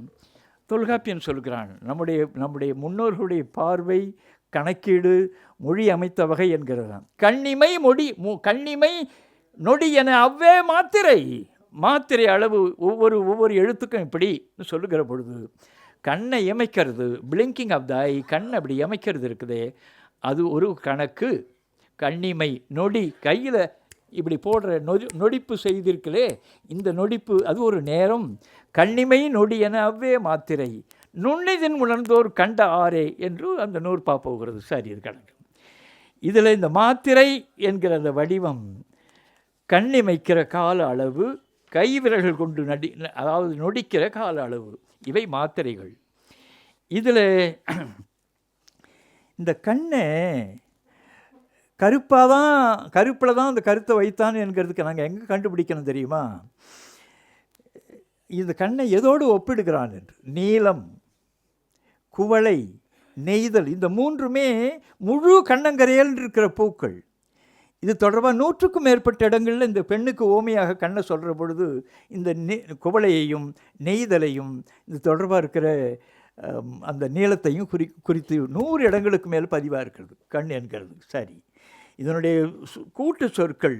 தொல்காப்பியன் சொல்கிறான். நம்முடைய முன்னோர்களுடைய பார்வை, கணக்கீடு, மொழி அமைத்த வகை என்கிறது தான். கண்ணிமை நொடி என அவ்வே மாத்திரை அளவு. ஒவ்வொரு எழுத்துக்கும் இப்படி சொல்லுகிற பொழுது கண்ணை இமைக்கிறது, பிளிங்கிங் ஆஃப் த ஐ, கண் அப்படி இமைக்கிறது இருக்குது, அது ஒரு கணக்கு. கண்ணிமை நொடி, கையில் இப்படி போடுற நொடிப்பு செய்திருக்கலே, இந்த நொடிப்பு அது ஒரு நேரம். கண்ணிமை நொடி என அவ்வே மாத்திரை நுண்ணிதின் உணர்ந்தோர் கண்ட ஆரே என்று அந்த நூற்பா போகிறது. சரி, இது கணக்கு. இதில் இந்த மாத்திரை என்கிற அந்த வடிவம் கண்ணிமைக்கிற கால அளவு, கைவிரல்கள் கொண்டு அதாவது நொடிக்கிற கால அளவு, இவை மாத்திரைகள். இதில் இந்த கண்ணை கருப்பில் தான் அந்த கருத்தை வைத்தான் என்கிறதுக்கு நாங்கள் எங்கே கண்டுபிடிக்கணும் தெரியுமா? இந்த கண்ணை எதோடு ஒப்பிடுகிறான் என்று. நீலம், குவளை, நெய்தல், இந்த மூன்றுமே முழு கண்ணங்கரையில் இருக்கிற பூக்கள். இது தொடர்பாக 100க்கும் மேற்பட்ட இடங்களில் இந்த பெண்ணுக்கு ஓமையாக கண்ணை சொல்கிற பொழுது இந்த குவளையையும் நெய்தலையும் இது தொடர்பாக இருக்கிற அந்த நீளத்தையும் குறித்து 100 இடங்களுக்கு மேல் பதிவாக இருக்கிறது கண் என்கிறது. சரி, இதனுடைய கூட்டு சொற்கள்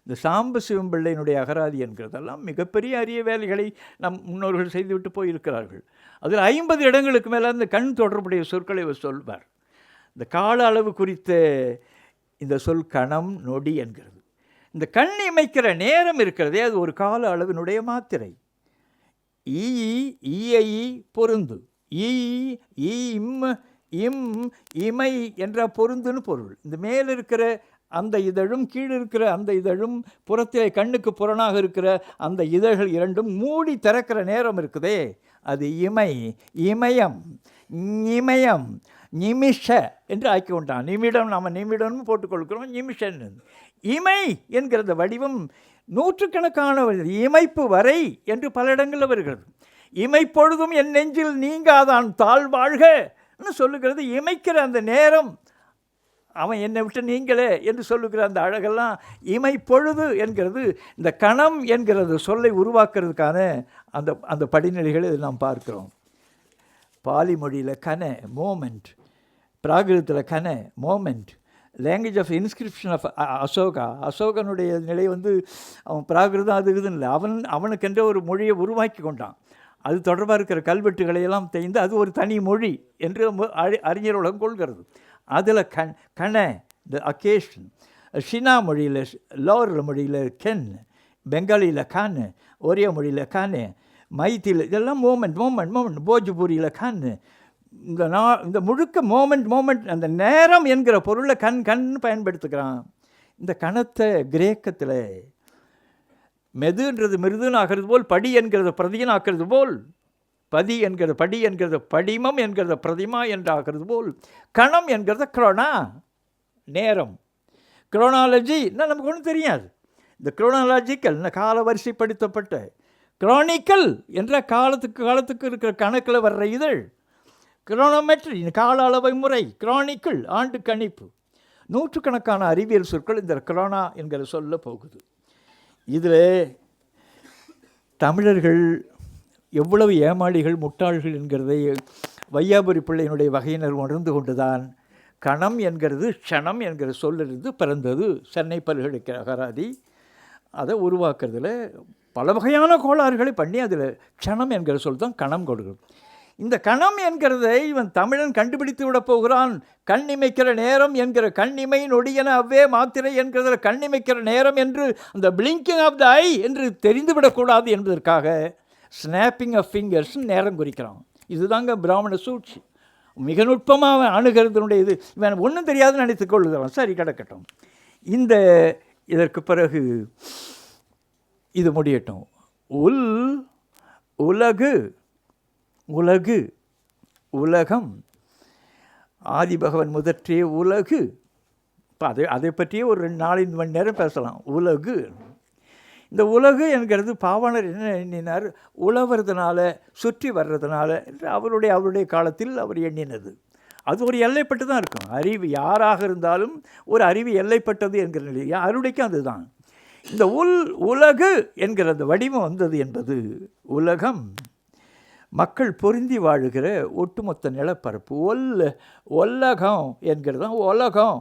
இந்த சாம்ப சிவம்பிள்ளையினுடைய அகராதி என்கிறதெல்லாம் மிகப்பெரிய அரிய வேலைகளை நம் முன்னோர்கள் செய்துவிட்டு போயிருக்கிறார்கள். அதில் 50 இடங்களுக்கு மேலே அந்த கண் தொடர்புடைய சொற்களை சொல்வார். இந்த கால அளவு குறித்த இந்த சொல் கணம் நொடி என்கிறது. இந்த கண் இமைக்கிற நேரம் இருக்கிறதே, அது ஒரு கால அளவினுடைய மாத்திரை. ஈயை பொருந்து, இம் இமை என்ற பொருந்துன்னு பொருள். இந்த மேல் இருக்கிற அந்த இதழும் கீழே இருக்கிற அந்த இதழும் புறத்திலே கண்ணுக்கு புறனாக இருக்கிற அந்த இதழ்கள் இரண்டும் மூடி திறக்கிற நேரம் இருக்குதே, அது இமயம் நிமிஷ என்று ஆக்கி கொண்டான். நிமிடம், நாம் நிமிடம்னு போட்டுக்கொள்கிறோம், நிமிஷன். இமை என்கிறத வடிவம் நூற்றுக்கணக்கான இமைப்பு வரை என்று பல இடங்களில் வருகிறது. இமைப்பொழுதும் என் நெஞ்சில் நீங்காதான் தாழ்வாழ்கன்னு சொல்லுகிறது. இமைக்கிற அந்த நேரம், அவன் என்னை விட்டு நீங்களே என்று சொல்லுகிற அந்த அழகெல்லாம் இமைப்பொழுது என்கிறது. இந்த கணம் என்கிறது சொல்லை உருவாக்குறதுக்கான அந்த படிநிலைகளை நாம் பார்க்கிறோம். பாலி மொழியில் கன மோமெண்ட், பிராகிருதத்தில் கன moment, language of inscription of அசோகனுடைய நிலை அவன் பிராகிருதம் அது இதுன்னு இல்லை, அவனுக்கென்ற ஒரு மொழியை உருவாக்கி கொண்டான். அது தொடர்பாக இருக்கிற கல்வெட்டுகளையெல்லாம் தெரிந்து அது ஒரு தனி மொழி என்று அறிஞர் உலகம் கொள்கிறது. அதில் கண த அக்கேஷன், ஷினா மொழியில் லோர் மொழியில் கென், பெங்காலியில் கான், ஒரியா மொழியில் கானே, மைத்தியில் இதெல்லாம் மோமெண்ட் போஜ்பூரியில் கண். இந்த முழுக்க மோமெண்ட் அந்த நேரம் என்கிற பொருளை கண் பயன்படுத்துகிறான். இந்த கணத்தை கிரேக்கத்தில் மெதுன்றது மிருதுன்னு ஆகிறது போல், படி என்கிறத பிரதின்னு ஆக்கிறது போல், படி என்கிறத படிமம் என்கிறத பிரதிமா என்று ஆகிறது போல், கணம் என்கிறத குரோனா நேரம். குரோனாலஜி நமக்கு ஒன்றும் தெரியாது. இந்த குரோனாலஜிக்கல் கால வரிசைப்படுத்தப்பட்ட, குரோனிக்கல் என்ற காலத்துக்கு இருக்கிற கணக்கில் வர்ற இதழ், குரோனோமெட்ரி கால அளவை முறை, குரோனிக்கல் ஆண்டு கணிப்பு, நூற்றுக்கணக்கான அறிவியல் சொற்கள் இந்த குரோனா என்கிற சொல்ல போகுது. இதில் தமிழர்கள் எவ்வளவு ஏமாளிகள் முட்டாள்கள் என்கிறதை வையாபுரி பிள்ளையினுடைய வகையினர் உணர்ந்து கொண்டுதான் கணம் என்கிறது க்ஷணம் என்கிற சொல்லிருந்து பிறந்தது. சென்னை பல்கலைக்கழக அகராதி அதை உருவாக்குறதுல பல வகையான கோளாறுகளை பண்ணி அதில் க்ஷணம் என்கிற சொல் தான் கணம் கொடுக்குது. இந்த கணம் என்கிறதை இவன் தமிழன் கண்டுபிடித்து விட போகிறான். கண்ணிமைக்கிற நேரம் என்கிற கண்ணிமை நொடியென அவ்வே மாத்திரை என்கிறதுல கண்ணிமைக்கிற நேரம் என்று அந்த பிளிங்கிங் ஆஃப் த ஐ என்று தெரிந்துவிடக்கூடாது என்பதற்காக ஸ்னாப்பிங் ஆஃப் ஃபிங்கர்ஸ் நேரம் குறிக்கிறான். இதுதாங்க பிராமண சூழ்ச்சி. மிக நுட்பமாக அணுகிறதுனுடைய இது. இவன் ஒன்றும் தெரியாதுன்னு நினைத்து கொள்ளுதவன். சரி, கிடக்கட்டும். இதற்கு பிறகு இது முடியட்டும். உலகு உலகம் ஆதிபகவன் முதற்றிய உலகு. இப்போ அதை பற்றியே ஒரு 4-5 மணி நேரம் பேசலாம். உலகு, இந்த உலகு என்கிறது பாவாணர் என்ன எண்ணினார்? உழவுறதுனால, சுற்றி வர்றதுனால என்று அவருடைய காலத்தில் அவர் எண்ணினது. அது ஒரு எல்லைப்பட்டு தான் இருக்கும். அறிவு யாராக இருந்தாலும் ஒரு அறிவு எல்லைப்பட்டது என்கிற நிலை அருடைக்கும் அதுதான். இந்த உலகு என்கிற அந்த வடிவம் வந்தது என்பது உலகம் மக்கள் பொருந்தி வாழுகிற ஒட்டுமொத்த நிலப்பரப்பு. ஒல்லகம் என்கிறது தான் உலகம்.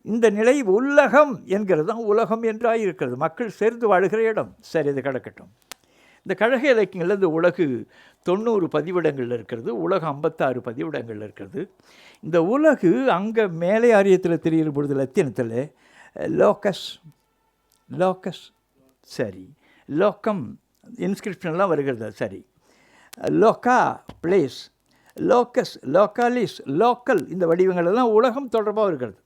இந்த நிலை உள்ளகம் என்கிறது தான் உலகம் என்றாக இருக்கிறது. மக்கள் சேர்ந்து வாழுகிற இடம். சரி, இது கிடக்கட்டும். இந்த கழக இலக்கியங்களில் இந்த உலகு 90 பதிவிடங்கள் இருக்கிறது. உலகம் 56 பதிவிடங்கள் இருக்கிறது. இந்த உலகு அங்கே மேலே ஆரியத்தில் தெரிகிற பொழுது லத்தீனத்தில் லோக்கஸ் சரி, லோக்கம் இன்ஸ்கிரிப்ஷன்லாம் வருகிறது. சரி, லோக்கா பிளேஸ், லோக்கஸ், லோக்காலிஸ், லோக்கல், இந்த வடிவங்கள் எல்லாம் உலகம் தொடர்பாக இருக்கிறது.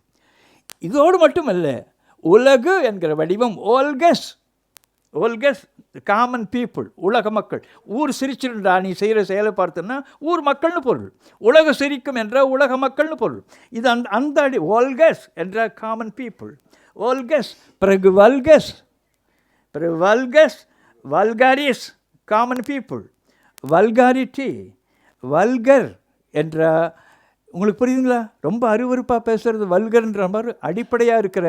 இதோடு மட்டுமல்ல, உலகு என்கிற வடிவம் ஓல்கஸ் காமன் பீப்புள், உலக மக்கள். ஊர் சிரிச்சிருந்தா நீ செய்கிற செயலை பார்த்தோன்னா ஊர் மக்கள்னு பொருள். உலக சிரிக்கும் என்ற உலக மக்கள்னு பொருள். இது அந்த அடி ஓல்கஸ் என்ற காமன் பீப்புள். ஓல்கஸ், பிறகு வல்கஸ், வல்காரிஸ் காமன் பீப்புள், வல்காரிட்டி, வல்கர் என்ற, உங்களுக்கு புரியுதுங்களா? ரொம்ப அருவருப்பாக பேசுகிறது வல்கர்ன்ற மாதிரி அடிப்படையாக இருக்கிற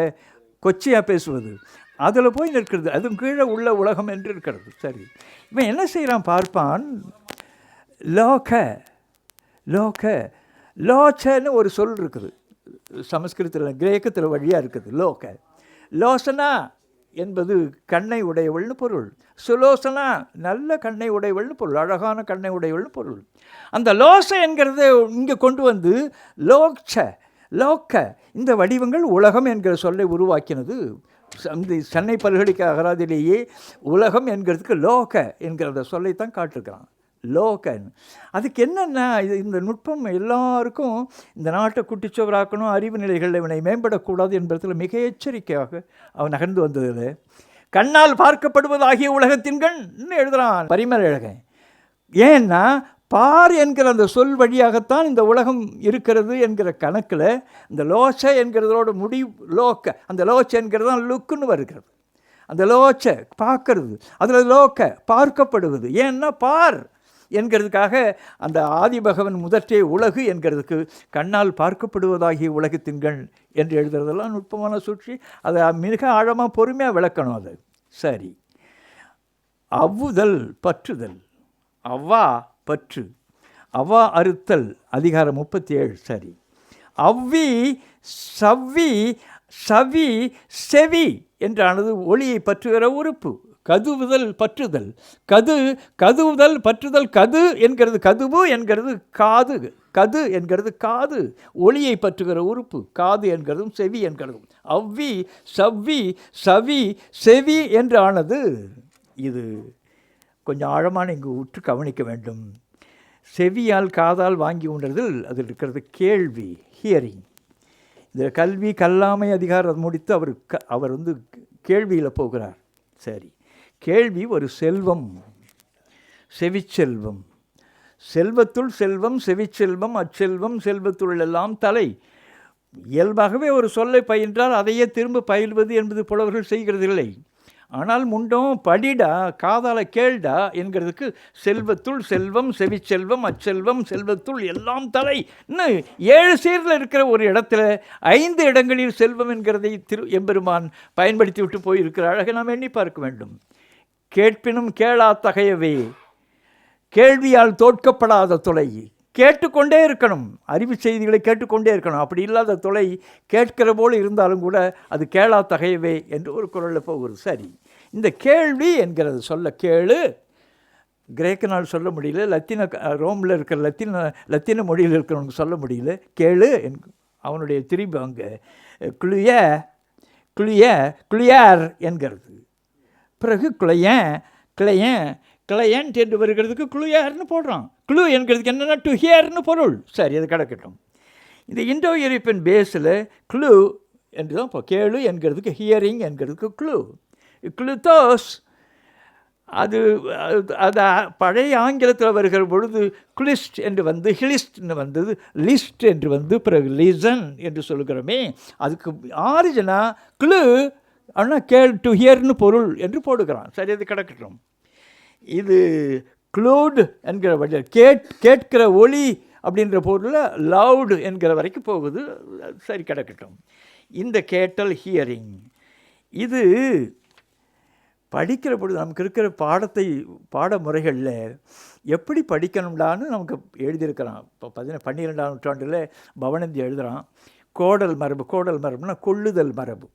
கொச்சையாக பேசுவது அதில் போய் நிற்கிறது. அதுவும் கீழே உள்ள உலகம் என்று இருக்கிறது. சரி, இவன் என்ன செய்கிறான் பார்ப்பான். லோச்சன்னு ஒரு சொல் இருக்குது சமஸ்கிருதத்தில், கிரேக்கத்தில் வழியாக இருக்குது. லோசனா என்பது கண்ணை உடையவள்னு பொருள். சுலோசனா நல்ல கண்ணை உடையவள்னு பொருள், அழகான கண்ணை உடையவள்னு பொருள். அந்த லோச என்கிறத இங்கே கொண்டு வந்து லோக்க இந்த வடிவங்கள் உலகம் என்கிற சொல்லை உருவாக்கினது. சென்னை பல்கலைக்கழக அகராதியிலேயே உலகம் என்கிறதுக்கு லோக என்கிற சொல்லைத்தான் காட்டிருக்கிறான். லோகன். அதுக்கு என்னென்னா, இந்த நுட்பம் எல்லாருக்கும் இந்த நாட்டை குட்டிச்சவராக்கணும், அறிவு நிலைகளில் இவனை மேம்படக்கூடாது என்பதில் மிக எச்சரிக்கையாக அவன் நகர்ந்து வந்ததில் கண்ணால் பார்க்கப்படுவதாகிய உலகத்தின் கண் எழுதுகிறான் பரிமேலழகன். ஏன்னா பார் என்கிற அந்த சொல் வழியாகத்தான் இந்த உலகம் இருக்கிறது என்கிற கணக்கில் இந்த லோச்ச என்கிறதோட அந்த லோச்ச என்கிறது தான் லுக்குன்னு வருகிறது. அந்த லோச்ச பார்க்கறது, அதில் லோக்க பார்க்கப்படுவது. ஏன்னா பார் என்கிறதுக்காக அந்த ஆதிபகவன் முதற்றே உலகு என்கிறதுக்கு கண்ணால் பார்க்கப்படுவதாகிய உலகத்தின் கண் என்று எழுதுறதெல்லாம் நுட்பமான சூழ்ச்சி. அதை மிக ஆழமாக பொறுமையாக விளக்கணும். அது சரி. அவ்வுதல் பற்றுதல், அவ்வா பற்று, அவா அறுத்தல், அதிகாரம் 37. சரி. அவ்வி சவ்வி சவி செவி என்றானது ஒளியை பற்றுகிற உறுப்பு. கதுவுதல் பற்றுதல், கதுவுதல் பற்றுதல். கது என்கிறது கதுவு என்கிறது காது, கது என்கிறது காது, ஒளியை பற்றுகிற உறுப்பு. காது என்கிறதும் செவி என்கிறதும். அவ்வி சவ்வி சவி செவி என்றானது இது கொஞ்சம் ஆழமான இங்கு உற்று கவனிக்க வேண்டும். செவியால் காதால் வாங்கி உணர்தல், அதில் இருக்கிறது கேள்வி, ஹியரிங். இந்த கல்வி கல்லாமை அதிகாரம் முடித்து அவர் வந்து கேள்வியில் போகிறார். சரி, கேள்வி ஒரு செல்வம், செவிச்செல்வம். செல்வத்துள் செல்வம், செவிச்செல்வம், அச்செல்வம் செல்வத்துள் எல்லாம் தலை. இயல்பாகவே ஒரு சொல்லை பயின்றால் அதையே திரும்ப பயில்வது என்பது புலவர்கள் செய்கிறதில்லை. ஆனால் முண்டும் படிடா, காதால கேள்டா என்கிறதுக்கு செல்வத்துள் செல்வம், செவிச்செல்வம், அச்செல்வம் செல்வத்துள் எல்லாம் தலை. இன்னும் 7 சீரில் இருக்கிற ஒரு இடத்துல 5 இடங்களில் செல்வம் என்கிறதை எம்பெருமான் பயன்படுத்தி விட்டு போயிருக்கிற அழகை நாம் எண்ணி பார்க்க வேண்டும். கேட்பினும் கேளா தகையவே, கேள்வியால் தோற்கப்படாத தொலை. கேட்டுக்கொண்டே இருக்கணும், அறிவு செய்திகளை கேட்டுக்கொண்டே இருக்கணும். அப்படி இல்லாத தொலை கேட்கிற போல் இருந்தாலும் கூட அது கேளா தகையவே என்று ஒரு குரலில் போகிறது. சரி, இந்த கேள்வி என்கிறது சொல்ல கேளு கிரேக்கனால் சொல்ல முடியல, ரோமில் இருக்கிற லத்தீன மொழியில் இருக்கிறவனுக்கு சொல்ல முடியல. கேளு அவனுடைய திரிபு அங்கே குளியார் என்கிறது. பிறகு கிளையன்ட் என்று வருகிறதுக்கு குளுயார்னு போடுறான். குளு என்கிறதுக்கு என்னென்னா டு ஹியர்னு பொருள். சரி, அது கிடக்கட்டும். இந்த இண்டோ யூரோப்பியன் பேஸில் குளு என்று தான் இப்போ கேளு என்கிறதுக்கு ஹியரிங் என்கிறதுக்கு குளுத்தோஸ். அது பழைய ஆங்கிலத்தில் வருகிற பொழுது குலிஸ்ட் என்று வந்து ஹிலிஸ்ட்னு வந்தது, லிஸ்ட் என்று வந்து பிறகு லிசன் என்று சொல்கிறோமே, அதுக்கு ஆரிஜினா குளு ஆனால் டு ஹியர்னு பொருள் என்று போடுகிறான். சரி, அது கிடக்கட்டும். இது க்ளூட் என்கிற வழியில் கேட்கிற ஒளி அப்படின்ற பொருளில் லவுடு என்கிற வரைக்கும் போகுது. சரி, கிடக்கட்டும். இந்த கேட்டல் ஹியரிங் இது படிக்கிற பொழுது நமக்கு இருக்கிற பாடமுறைகளில் எப்படி படிக்கணும்டான்னு நமக்கு எழுதியிருக்கிறான். இப்போ 12ஆம் நூற்றாண்டில் பவனந்தி எழுதுகிறான். கோடல் மரபுனா கொள்ளுதல் மரபு.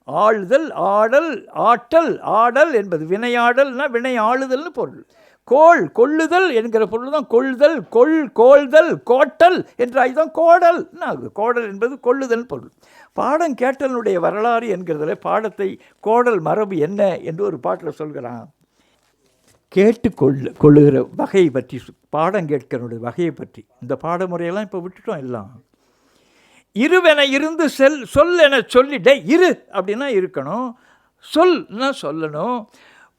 ஆளுதல், ஆடல், ஆட்டல். ஆடல் என்பது வினையாடல்னா வினை ஆளுதல்னு பொருள். கொள்ளுதல் என்கிற பொருள் தான் கொள்தல், கோள்தல், கோட்டல் என்ற இதுதான் கோடல். கோடல் என்பது கொள்ளுதல் பொருள். பாடம் கேட்டலுடைய வரலாறு என்கிறதுல பாடத்தை கோடல் மரபு என்ன என்று ஒரு பாட்டில் சொல்கிறான். கொள்ளுகிற வகையை பற்றி, பாடம் கேட்கிறனுடைய வகையை பற்றி. இந்த பாடமுறையெல்லாம் இப்போ விட்டுட்டோம் எல்லாம். இருவென இருந்து சொல் என சொல்லிட, இரு அப்படின்னா இருக்கணும், சொல்னா சொல்லணும்.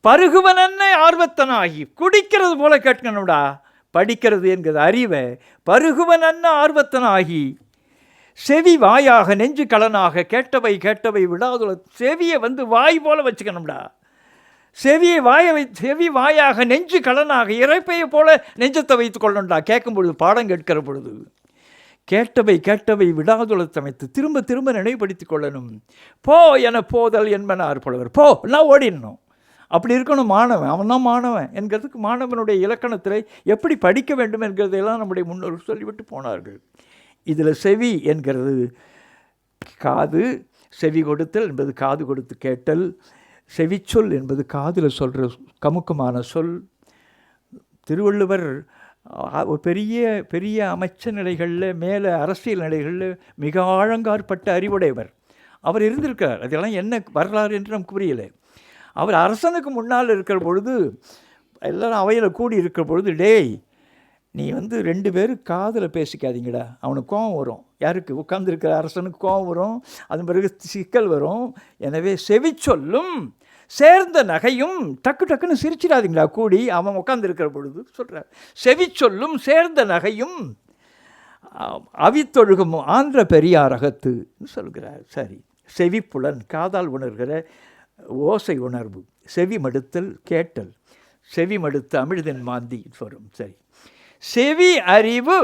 பருகுவன ஆர்வத்தனாகி, குடிக்கிறது போல கேட்கணும்டா. படிக்கிறது என்கிறது அறிவை. பருகுவன ஆர்வத்தனாகி, செவி வாயாக நெஞ்சு களனாக, கேட்டவை விடாதுல. செவியை வந்து வாய் போல வச்சுக்கணும்டா. செவி வாயாக நெஞ்சு களனாக, இறைப்பையை போல நெஞ்சத்தை வைத்து கொள்ளணும்டா. கேட்கும் பொழுது, பாடம் கேட்கிற பொழுது கேட்டவை விடாதுளத்தமைத்து திரும்ப நினைவுபடுத்தி கொள்ளணும். போ என போதல் என்பனார் புலவர். போ நான் ஓடிடணும். அப்படி இருக்கணும் மாணவன். அவன் தான் மாணவன் என்கிறதுக்கு மாணவனுடைய இலக்கணத்தில் எப்படி படிக்க வேண்டும் என்கிறதையெல்லாம் நம்முடைய முன்னோர்கள் சொல்லிவிட்டு போனார்கள். இதில் செவி என்கிறது காது, செவி கொடுத்தல் என்பது காது கொடுத்து கேட்டல், செவிச்சொல் என்பது காதில் சொல்கிற கமுக்கமான சொல். திருவள்ளுவர் ஒரு பெரிய அமைச்ச நிலைகளில், மேலே அரசியல் நிலைகளில் மிக ஆழங்காற்பட்ட அறிவுடையவர் அவர் இருந்திருக்கிறார். அதெல்லாம் என்ன வரலாறு என்று நமக்கு புரியலை. அவர் அரசனுக்கு முன்னால் இருக்கிற பொழுது, எல்லோரும் அவையில் கூடி இருக்கிற பொழுது, டேய் நீ வந்து 2 பேரும் காதில் பேசிக்காதீங்கடா, அவனுக்கு கோபம் வரும். யாருக்கு? உட்கார்ந்துருக்கிற அரசனுக்கு கோபம் வரும், அதன் பிறகு சிக்கல் வரும். எனவே செவிச்சொல்லும் சேர்ந்த நகையும், டக்குன்னு சிரிச்சிடாதீங்களா கூடி, அவன் உட்காந்துருக்கிற பொழுது சொல்கிறார். செவிச்சொல்லும் சேர்ந்த நகையும் அவித்தொழுகும் ஆந்திர பெரியார் அகத்துன்னு சொல்கிறார். சரி, செவிப்புலன் காதால் உணர்கிற ஓசை உணர்வு, செவி மடுத்தல் கேட்டல், செவி மடுத்த அமிழ்தன் மாந்தி வரும். சரி, செவி அறிவு,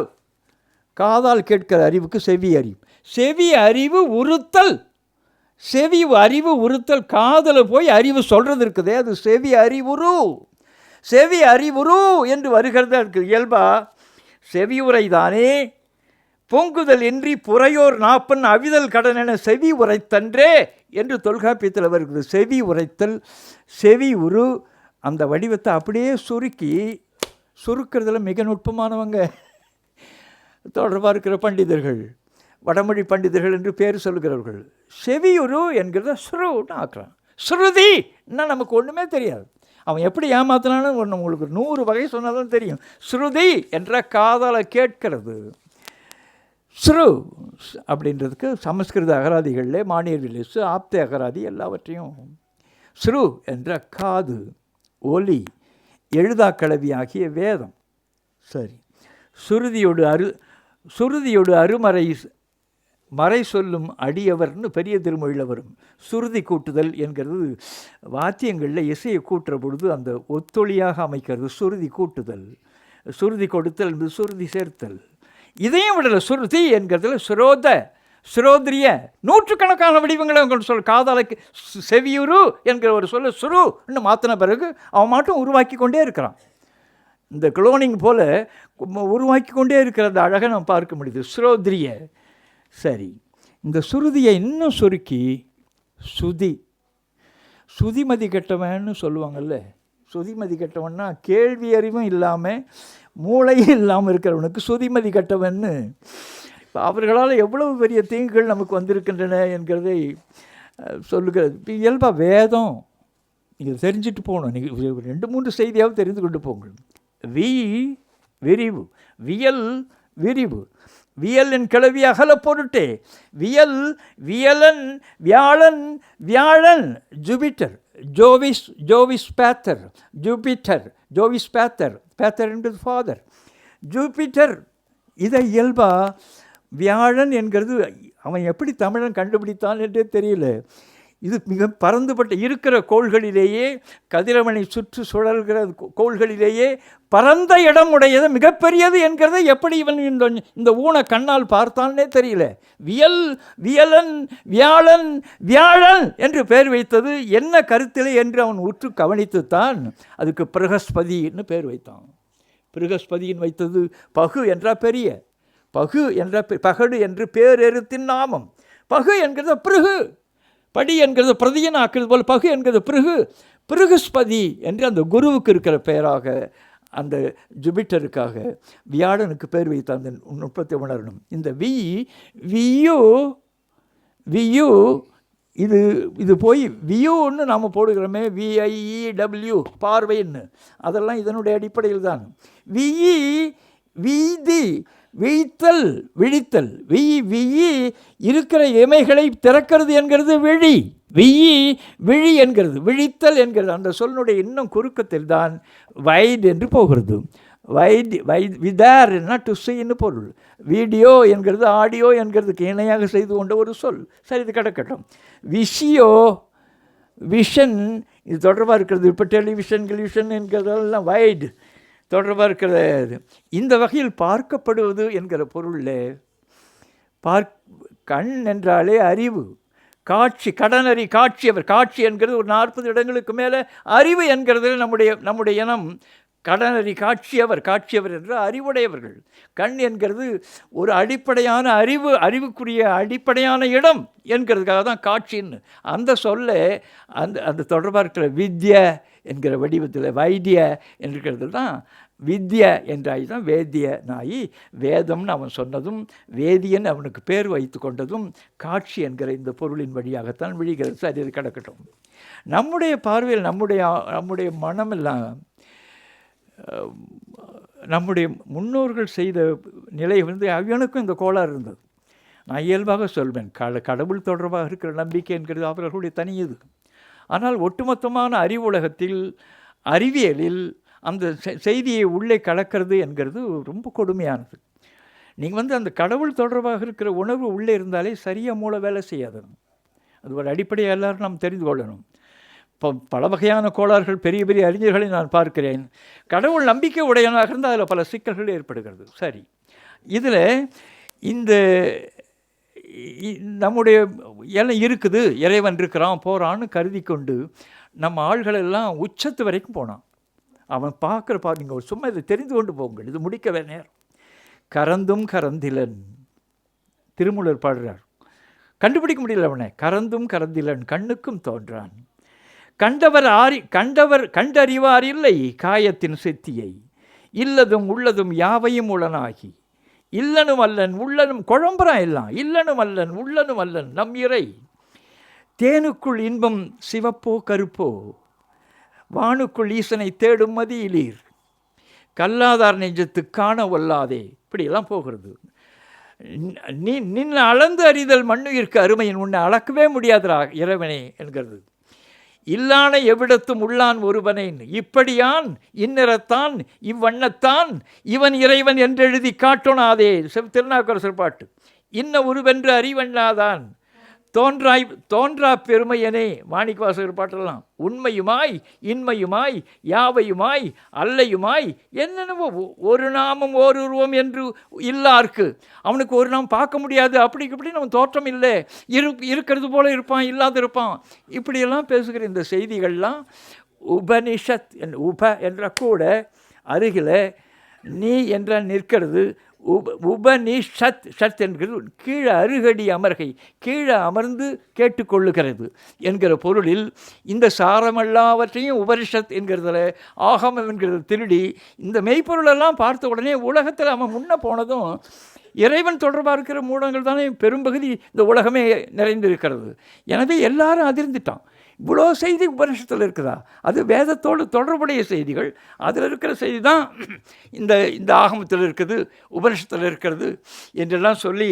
காதால் கேட்கிற அறிவுக்கு செவி அறிவு. செவி அறிவு உறுத்தல், செவி அறிவு உறுத்தல், காதில் போய் அறிவு சொல்கிறது இருக்குதே, அது செவி அறிவுரு. செவி அறிவுரு என்று வருகிறது. அதுக்கு இயல்பா செவியுரை தானே பொங்குதல் இன்றி புறையோர் நாப்பன் அவிதல் கடன் என செவி உரைத்தன்றே என்று தொல்காப்பியத்தில் வருகிறது. செவி உரைத்தல், செவி உரு. அந்த வடிவத்தை அப்படியே சுருக்கிறதுல மிக நுட்பமானவங்க தொடர்பாக இருக்கிற பண்டிதர்கள், வடமொழி பண்டிதர்கள் என்று பேர் சொல்கிறவர்கள். செவியுரு என்கிறத சுருன்னு ஆக்குறான். ஸ்ருதின்னா நமக்கு ஒன்றுமே தெரியாது. அவன் எப்படி ஏமாத்தினான்னு ஒன்று உங்களுக்கு 100 வகை சொன்னால் தான் தெரியும். ஸ்ருதி என்ற காதால் கேட்கிறது. ஸ்ரு அப்படின்றதுக்கு சமஸ்கிருத அகராதிகளில் மானியர் வில்லிசு ஆப்த அகராதி எல்லாவற்றையும் ஸ்ரு என்ற காது, ஒலி, எழுதாக்கலவி ஆகிய வேதம். சரி, சுருதியோடு அருமறை மறை சொல்லும் அடியவர்னு பெரிய திருமொழியில் வரும். சுருதி கூட்டுதல் என்கிறது வாத்தியங்களில் இசையை கூட்டுற பொழுது அந்த ஒத்தொழியாக அமைக்கிறது சுருதி கூட்டுதல். சுருதி கொடுத்தல் என்பது சுருதி சேர்த்தல். இதையும் விடல, சுருதி என்கிறதுல சுரோத்ரிய நூற்றுக்கணக்கான வடிவங்களை அவங்க சொல். காதாலைக்கு செவியுரு என்கிற ஒரு சொல்ல சுருன்னு மாற்றின பிறகு அவன் மட்டும் உருவாக்கி கொண்டே இருக்கிறான். இந்த குளோனிங் போல் உருவாக்கி கொண்டே இருக்கிற அந்த அழகை நம்ம பார்க்க முடியுது. சுரோத்ரிய. சரி, இந்த சுருதியை இன்னும் சுருக்கி சுதிமதி கெட்டவன்னு சொல்லுவாங்கல்ல. சுதிமதி கெட்டவன்னா கேள்வி அறிவும் இல்லாமல் மூளையும் இல்லாமல் இருக்கிறவனுக்கு சுதிமதி கெட்டவன்னு. இப்போ அவர்களால் எவ்வளவு பெரிய தீங்குகள் நமக்கு வந்திருக்கின்றன என்கிறதை சொல்லுகிறது. இப்போ இயல்பாக வேதம் நீங்கள் தெரிஞ்சுட்டு போகணும். நீங்கள் 2-3 செய்தியாவது தெரிந்து கொண்டு போங்கள். விரிவு, வியல் விரிவு, வியலின் கிளவி அகல பொருட்டே, வியலன் வியாழன் ஜூபிட்டர், ஜோவிஸ் பேத்தர், பேத்தர் என்பது ஃபாதர், ஜூபிட்டர். இதை இயல்பா வியாழன் என்கிறது அவன் எப்படி தமிழன் கண்டுபிடித்தான் என்றே தெரியல. இது மிக பறந்துபட்ட இருக்கிற கோள்களிலேயே, கதிரவனை சுற்று சுழல்கிற கோள்களிலேயே பரந்த இடம் உடையது, மிகப்பெரியது என்கிறத எப்படி இவன் இந்த ஊன கண்ணால் பார்த்தான்னே தெரியல. வியலன் வியாழன் என்று பெயர் வைத்தது என்ன கருத்திலே என்று அவன் உற்று கவனித்துத்தான் அதுக்கு பிரகஸ்பதின்னு பெயர் வைத்தான். பிரகஸ்பதியின் வைத்தது பகு என்ற பெரிய, பகு என்ற பகடு என்று பேரெருத்தின் நாமம். பகு என்கிறது பிருகு, படி என்கிறது பிரதியன் ஆக்கிறது போல் பகு என்கிறது பிருகுஸ்பதி என்று அந்த குருவுக்கு இருக்கிற பெயராக அந்த ஜூபிட்டருக்காக வியாழனுக்கு பெயர் வைத்த அந்த நுட்பத்தை உணரணும். இந்த வியு இது போய் வியூன்னு நாம் போடுகிறோமே, VIEW பார்வைன்னு, அதெல்லாம் இதனுடைய அடிப்படையில் தான். வீதி விழித்தல், விழி இருக்கிற இமைகளை திறக்கிறது என்கிறது விழி என்கிறது, விழித்தல் என்கிறது. அந்த சொல்லுடைய இன்னும் குறுக்கத்தில் தான் வைட் என்று போகிறது. விதார்னா டு சீன்னு பொருள். வீடியோ என்கிறது ஆடியோ என்கிறதுக்கு இணையாக செய்து கொண்ட ஒரு சொல். சரி, இது கிடக்கட்டும். விஷன் இது தொடர்பாக இருக்கிறது. இப்போ டெலிவிஷன் என்கிறதெல்லாம் வைடு தொடர்பாக இருக்கிறது. இந்த வகையில் பார்க்கப்படுவது என்கிற பொருளில் கண் என்றாலே அறிவு, காட்சி, கடனறி காட்சியவர். காட்சி என்கிறது ஒரு 40 இடங்களுக்கு மேலே. அறிவு என்கிறது நம்முடைய இனம் கடனறி காட்சியவர் என்ற அறிவுடையவர்கள். கண் என்கிறது ஒரு அடிப்படையான அறிவுக்குரிய அடிப்படையான இடம் என்கிறதுக்காக தான் காட்சின்னு அந்த சொல்ல அந்த தொடர்பாக இருக்கிற வித்ய என்கிற வடிவத்தில் வைத்திய என்கிறது தான் வித்யா என்றாய் தான் வேத்திய நாயி. வேதம்னு அவன் சொன்னதும் வேதியன் அவனுக்கு பேர் வைத்து கொண்டதும் காட்சி என்கிற இந்த பொருளின் வழியாகத்தான் விழிகிறது. சரி, இது கிடக்கட்டும். நம்முடைய பார்வையில் நம்முடைய மனமெல்லாம் நம்முடைய முன்னோர்கள் செய்த நிலை அவனுக்கும் இந்த கோளாறு இருந்தது. நான் இயல்பாக சொல்வேன், கடவுள் தொடர்பாக இருக்கிற நம்பிக்கை என்கிறது அவர்களுடைய தனியது. ஆனால் ஒட்டுமொத்தமான அறிவுலகத்தில், அறிவியலில் அந்த செய்தியை உள்ளே கலக்கிறது என்கிறது ரொம்ப கொடுமையானது. நீங்கள் அந்த கடவுள் தொடர்பாக இருக்கிற உணர்வு உள்ளே இருந்தாலே சரியாக மூளை வேலை செய்யாது. அது ஒரு அடிப்படையை எல்லோரும் நாம் தெரிந்து கொள்ளணும். இப்போ பல வகையான கோளாறுகள் பெரிய பெரிய அறிஞர்களை நான் பார்க்கிறேன். கடவுள் நம்பிக்கை உடையவனாக இருந்தால் அதில் பல சிக்கல்கள் ஏற்படுகிறது. சரி, இதில் இந்த நம்முடைய எல்லாம் இருக்குது, இறைவன் இருக்கிறான் போகிறான்னு கருதி கொண்டு நம்ம ஆள்களெல்லாம் உச்சத்து வரைக்கும் போனான். அவன் பார்க்குற நீங்கள் சும்மா இதை தெரிந்து கொண்டு போங்கள், இது முடிக்கவே நேரம். கரந்தும் கரந்திலன், திருமூலர் பாடுறார். கண்டுபிடிக்க முடியல அவனை. கரந்தும் கரந்திலன் கண்ணுக்கும் தோன்றான். கண்டறிவார் இல்லை காயத்தின் செத்தியை, இல்லதும் உள்ளதும் யாவையும் உளனாகி, இல்லனும் அல்லன் உள்ளனும் குழம்புறான் எல்லாம், இல்லனும் அல்லன் உள்ளனும் அல்லன் நம் இறை. தேனுக்குள் இன்பம் சிவப்போ கருப்போ, வானுக்குள் ஈசனை தேடும் மதியிலீர், கல்லாதார் நெஞ்சத்து காண ஒல்லாதே, இப்படியெல்லாம் போகிறது. நின் அளந்து அறிதல் மண்ணுயிர்க்கு அருமையின், உன்னை அளக்கவே முடியாதுரா இறைவனே என்கிறது. இல்லான எவ்விடத்தும் உள்ளான் ஒருவனேன், இப்படியான் இந்நிறத்தான் இவ்வண்ணத்தான் இவன் இறைவன் என்றெழுதி காட்டொணாதே. திருநாவுக்கரசர் பாட்டு. இன்ன உருவென்று அறிவண்ணாதான் தோன்றா பெருமையனே. மாணிக்கவாசகர் பாட்டெல்லாம். உண்மையுமாய் இன்மையுமாய் யாவையுமாய் அல்லையுமாய் என்னென்னவோ ஒரு நாமம் ஓர் உருவம் என்று இல்லார்க்கு, அவனுக்கு ஒரு நாமம் பார்க்க முடியாது, இப்படி நம்ம தோற்றம் இல்லை, இருக்கிறது போல இருப்பான், இல்லாத இருப்பான், இப்படியெல்லாம் பேசுகிற இந்த செய்திகள்லாம் உபனிஷத். உப என்ற கூட அருகில் நீ என்றால் நிற்கிறது. உபனிஷத், ஷத் என்கிறது கீழே அருகடி அமர்கை, கீழே அமர்ந்து கேட்டுக்கொள்ளுகிறது என்கிற பொருளில் இந்த சாரமெல்லாவற்றையும் உபனிஷத் என்கிறதுல ஆகமம் என்கிறது திருடி இந்த மெய்ப்பொருளெல்லாம் பார்த்த உடனே உலகத்தில் அவன் முன்ன போனதும் இறைவன் தொடர்பாக இருக்கிற மூடங்கள் தானே பெரும்பகுதி இந்த உலகமே நிறைந்திருக்கிறது. எனவே எல்லாரும் அதிர்ந்துட்டான். இவ்வளோ செய்தி உபனிஷத்தில் இருக்குதா? அது வேதத்தோடு தொடர்புடைய செய்திகள். அதில் இருக்கிற செய்தி தான் இந்த ஆகமத்தில் இருக்குது, உபனிஷத்தில் இருக்கிறது என்றெல்லாம் சொல்லி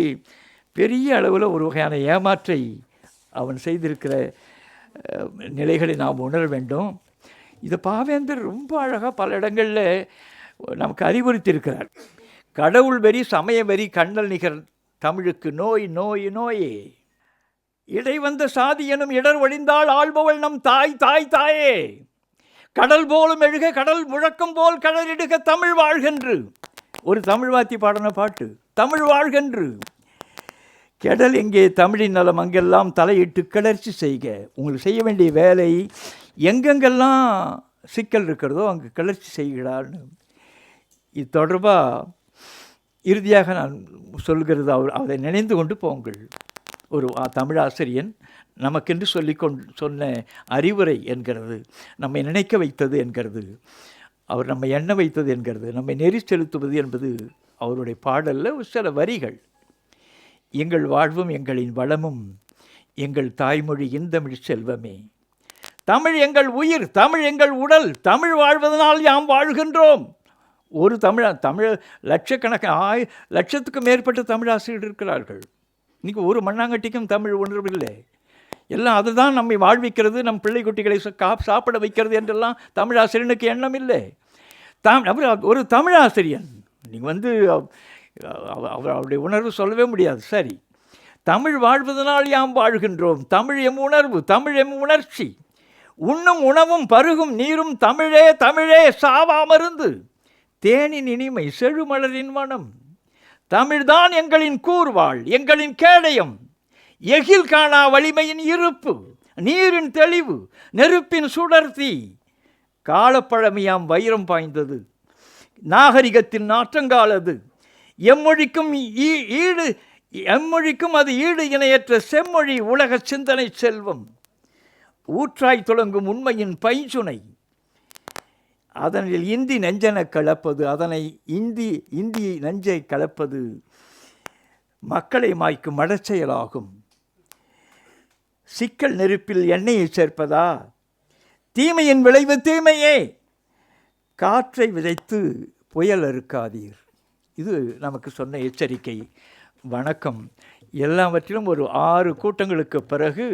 பெரிய அளவில் ஒரு வகையான ஏமாற்றை அவன் செய்திருக்கிற நிலைகளை நாம் உணர வேண்டும். இதை பாவேந்தர் ரொம்ப அழகாக பல இடங்களில் நமக்கு அறிவுறுத்தியிருக்கிறார். கடவுள் வெறி சமய வெறி கண்ணல் நிகர் தமிழுக்கு நோய் நோய் நோயே, இடை வந்த சாதி எனும் இடர் ஒழிந்தால் ஆள்பவள் நம் தாய் தாய் தாயே, கடல் போலும் எழுக கடல் முழக்கம் போல் கடலிடுக தமிழ் வாழ்கென்று. ஒரு தமிழ் வாத்தி பாடின பாட்டு, தமிழ் வாழ்கென்று. கெடல் எங்கே தமிழின் நலம் அங்கெல்லாம் தலையிட்டு கிளர்ச்சி செய்க. உங்களுக்கு செய்ய வேண்டிய வேலை எங்கெங்கெல்லாம் சிக்கல் இருக்கிறதோ அங்கே கிளர்ச்சி செய்கிறான்னு. இது தொடர்பாக இறுதியாக நான் சொல்கிறது, அதை நினைந்து கொண்டு போங்கள். ஒரு தமிழாசிரியன் நமக்கென்று சொன்ன அறிவுரை என்கிறது, நம்மை நினைக்க வைத்தது என்கிறது, அவர் நம்மை எண்ண வைத்தது என்கிறது, நம்மை நெறி செலுத்துவது என்பது அவருடைய பாடலில் சில வரிகள். எங்கள் வாழ்வும் எங்களின் வளமும் எங்கள் தாய்மொழி இந்தமிழ் செல்வமே, தமிழ் எங்கள் உயிர், தமிழ் எங்கள் உடல், தமிழ் வாழ்வதனால் யாம் வாழ்கின்றோம். ஒரு தமிழ் லட்சத்துக்கு மேற்பட்ட தமிழாசிரியர்கள் இருக்கிறார்கள். இன்றைக்கி ஒரு மண்ணாங்கட்டிக்கும் தமிழ் உணர்வில்லை. எல்லாம் அதுதான் நம்மை வாழ்விக்கிறது, நம் பிள்ளை குட்டிகளை சாப்பிட வைக்கிறது என்றெல்லாம் தமிழாசிரியனுக்கு எண்ணம் இல்லை. ஒரு தமிழாசிரியன் நீங்கள் அவருடைய உணர்வு சொல்லவே முடியாது. சரி, தமிழ் வாழ்வதனால் யாம் வாழ்கின்றோம், தமிழ் எம் உணர்வு, தமிழ் எம் உணர்ச்சி, உண்ணும் உணவும் பருகும் நீரும் தமிழே தமிழே சாவாமருந்து, தேனின் இனிமை செழுமலரின் மனம், தமிழ்தான் எங்களின் கூர்வாள் எங்களின் கேடயம், எகில் காணா வலிமையின் இருப்பு, நீரின் தெளிவு நெருப்பின் சுடர்த்தி, காலப்பழமையாம் வைரம் பாய்ந்தது நாகரிகத்தின் நாற்றங்காலது, எம்மொழிக்கும் அது ஈடு இணையற்ற செம்மொழி உலக சிந்தனை செல்வம், ஊற்றாய் தொடங்கும் உண்மையின் பைஞ்சுனை, அதனில் இந்தி நெஞ்சென கலப்பது, அதனை இந்தி நஞ்சை கலப்பது மக்களை மாய்க்கும் மடச்செயலாகும், சிக்கல் நெருப்பில் எண்ணெயை சேர்ப்பதா, தீமையின் விளைவு தீமையே, காற்றை விதைத்து புயல் அறுக்காதீர். இது நமக்கு சொன்ன எச்சரிக்கை. வணக்கம். எல்லாவற்றிலும் ஒரு 6 கூட்டங்களுக்கு பிறகு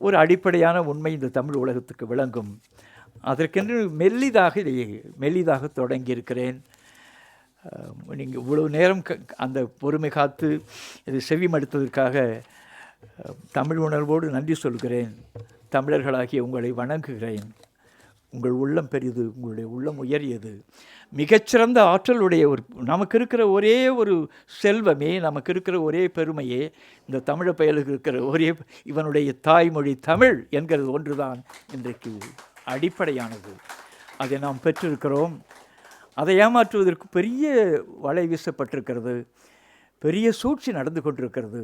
ஒரு அடிப்படையான உண்மை இந்த தமிழ் உலகத்துக்கு விளங்கும். அதற்கென்று மெல்லிதாக தொடங்கியிருக்கிறேன். நீங்கள் இவ்வளவு நேரம் அந்த பொறுமை காத்து இதை செவிமடுத்ததற்காக தமிழ் உணர்வோடு நன்றி சொல்கிறேன். தமிழர்களாகிய உங்களை வணங்குகிறேன். உங்கள் உள்ளம் பெரிது, உங்களுடைய உள்ளம் உயரியது. மிகச்சிறந்த ஆற்றலுடைய நமக்கு இருக்கிற ஒரே ஒரு செல்வமே, நமக்கு இருக்கிற ஒரே பெருமையே, இந்த தமிழை பயலுக்கு இருக்கிற இவனுடைய தாய்மொழி தமிழ் என்கிறது ஒன்றுதான் இன்றைக்கு அடிப்படையானது. அதை நாம் பெற்றிருக்கிறோம். அதை ஏமாற்றுவதற்கு பெரிய வலை வீசப்பட்டிருக்கிறது, பெரிய சூழ்ச்சி நடந்து கொண்டிருக்கிறது.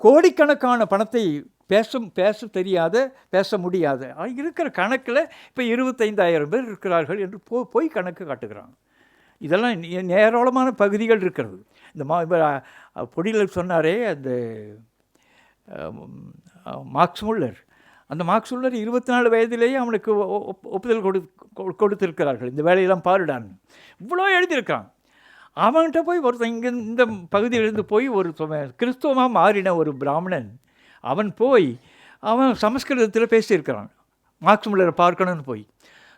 கோடிக்கணக்கான பணத்தை பேச தெரியாத, பேச முடியாத இருக்கிற கணக்கில் இப்போ 25,000 பேர் இருக்கிறார்கள் என்று போய் கணக்கு காட்டுகிறாங்க. இதெல்லாம் ஏராளமான பகுதிகள் இருக்கிறது. இந்த பொடியில் சொன்னாரே அந்த மார்க்ஸ் முல்லர், அந்த மார்க்ஸுல்லர் 24 வயதிலேயே அவனுக்கு ஒப்புதல் கொடுத்திருக்கிறார்கள். இந்த வேலையெல்லாம் பாருடான்னு இவ்வளோ எழுதியிருக்கான். அவன்கிட்ட போய் ஒருத்தன் இங்கே இந்த பகுதியிலிருந்து போய் ஒரு கிறிஸ்துவமாக மாறின ஒரு பிராமணன் அவன் சமஸ்கிருதத்தில் பேசியிருக்கிறான். மார்க்ஸ் முல்லரை பார்க்கணுன்னு போய்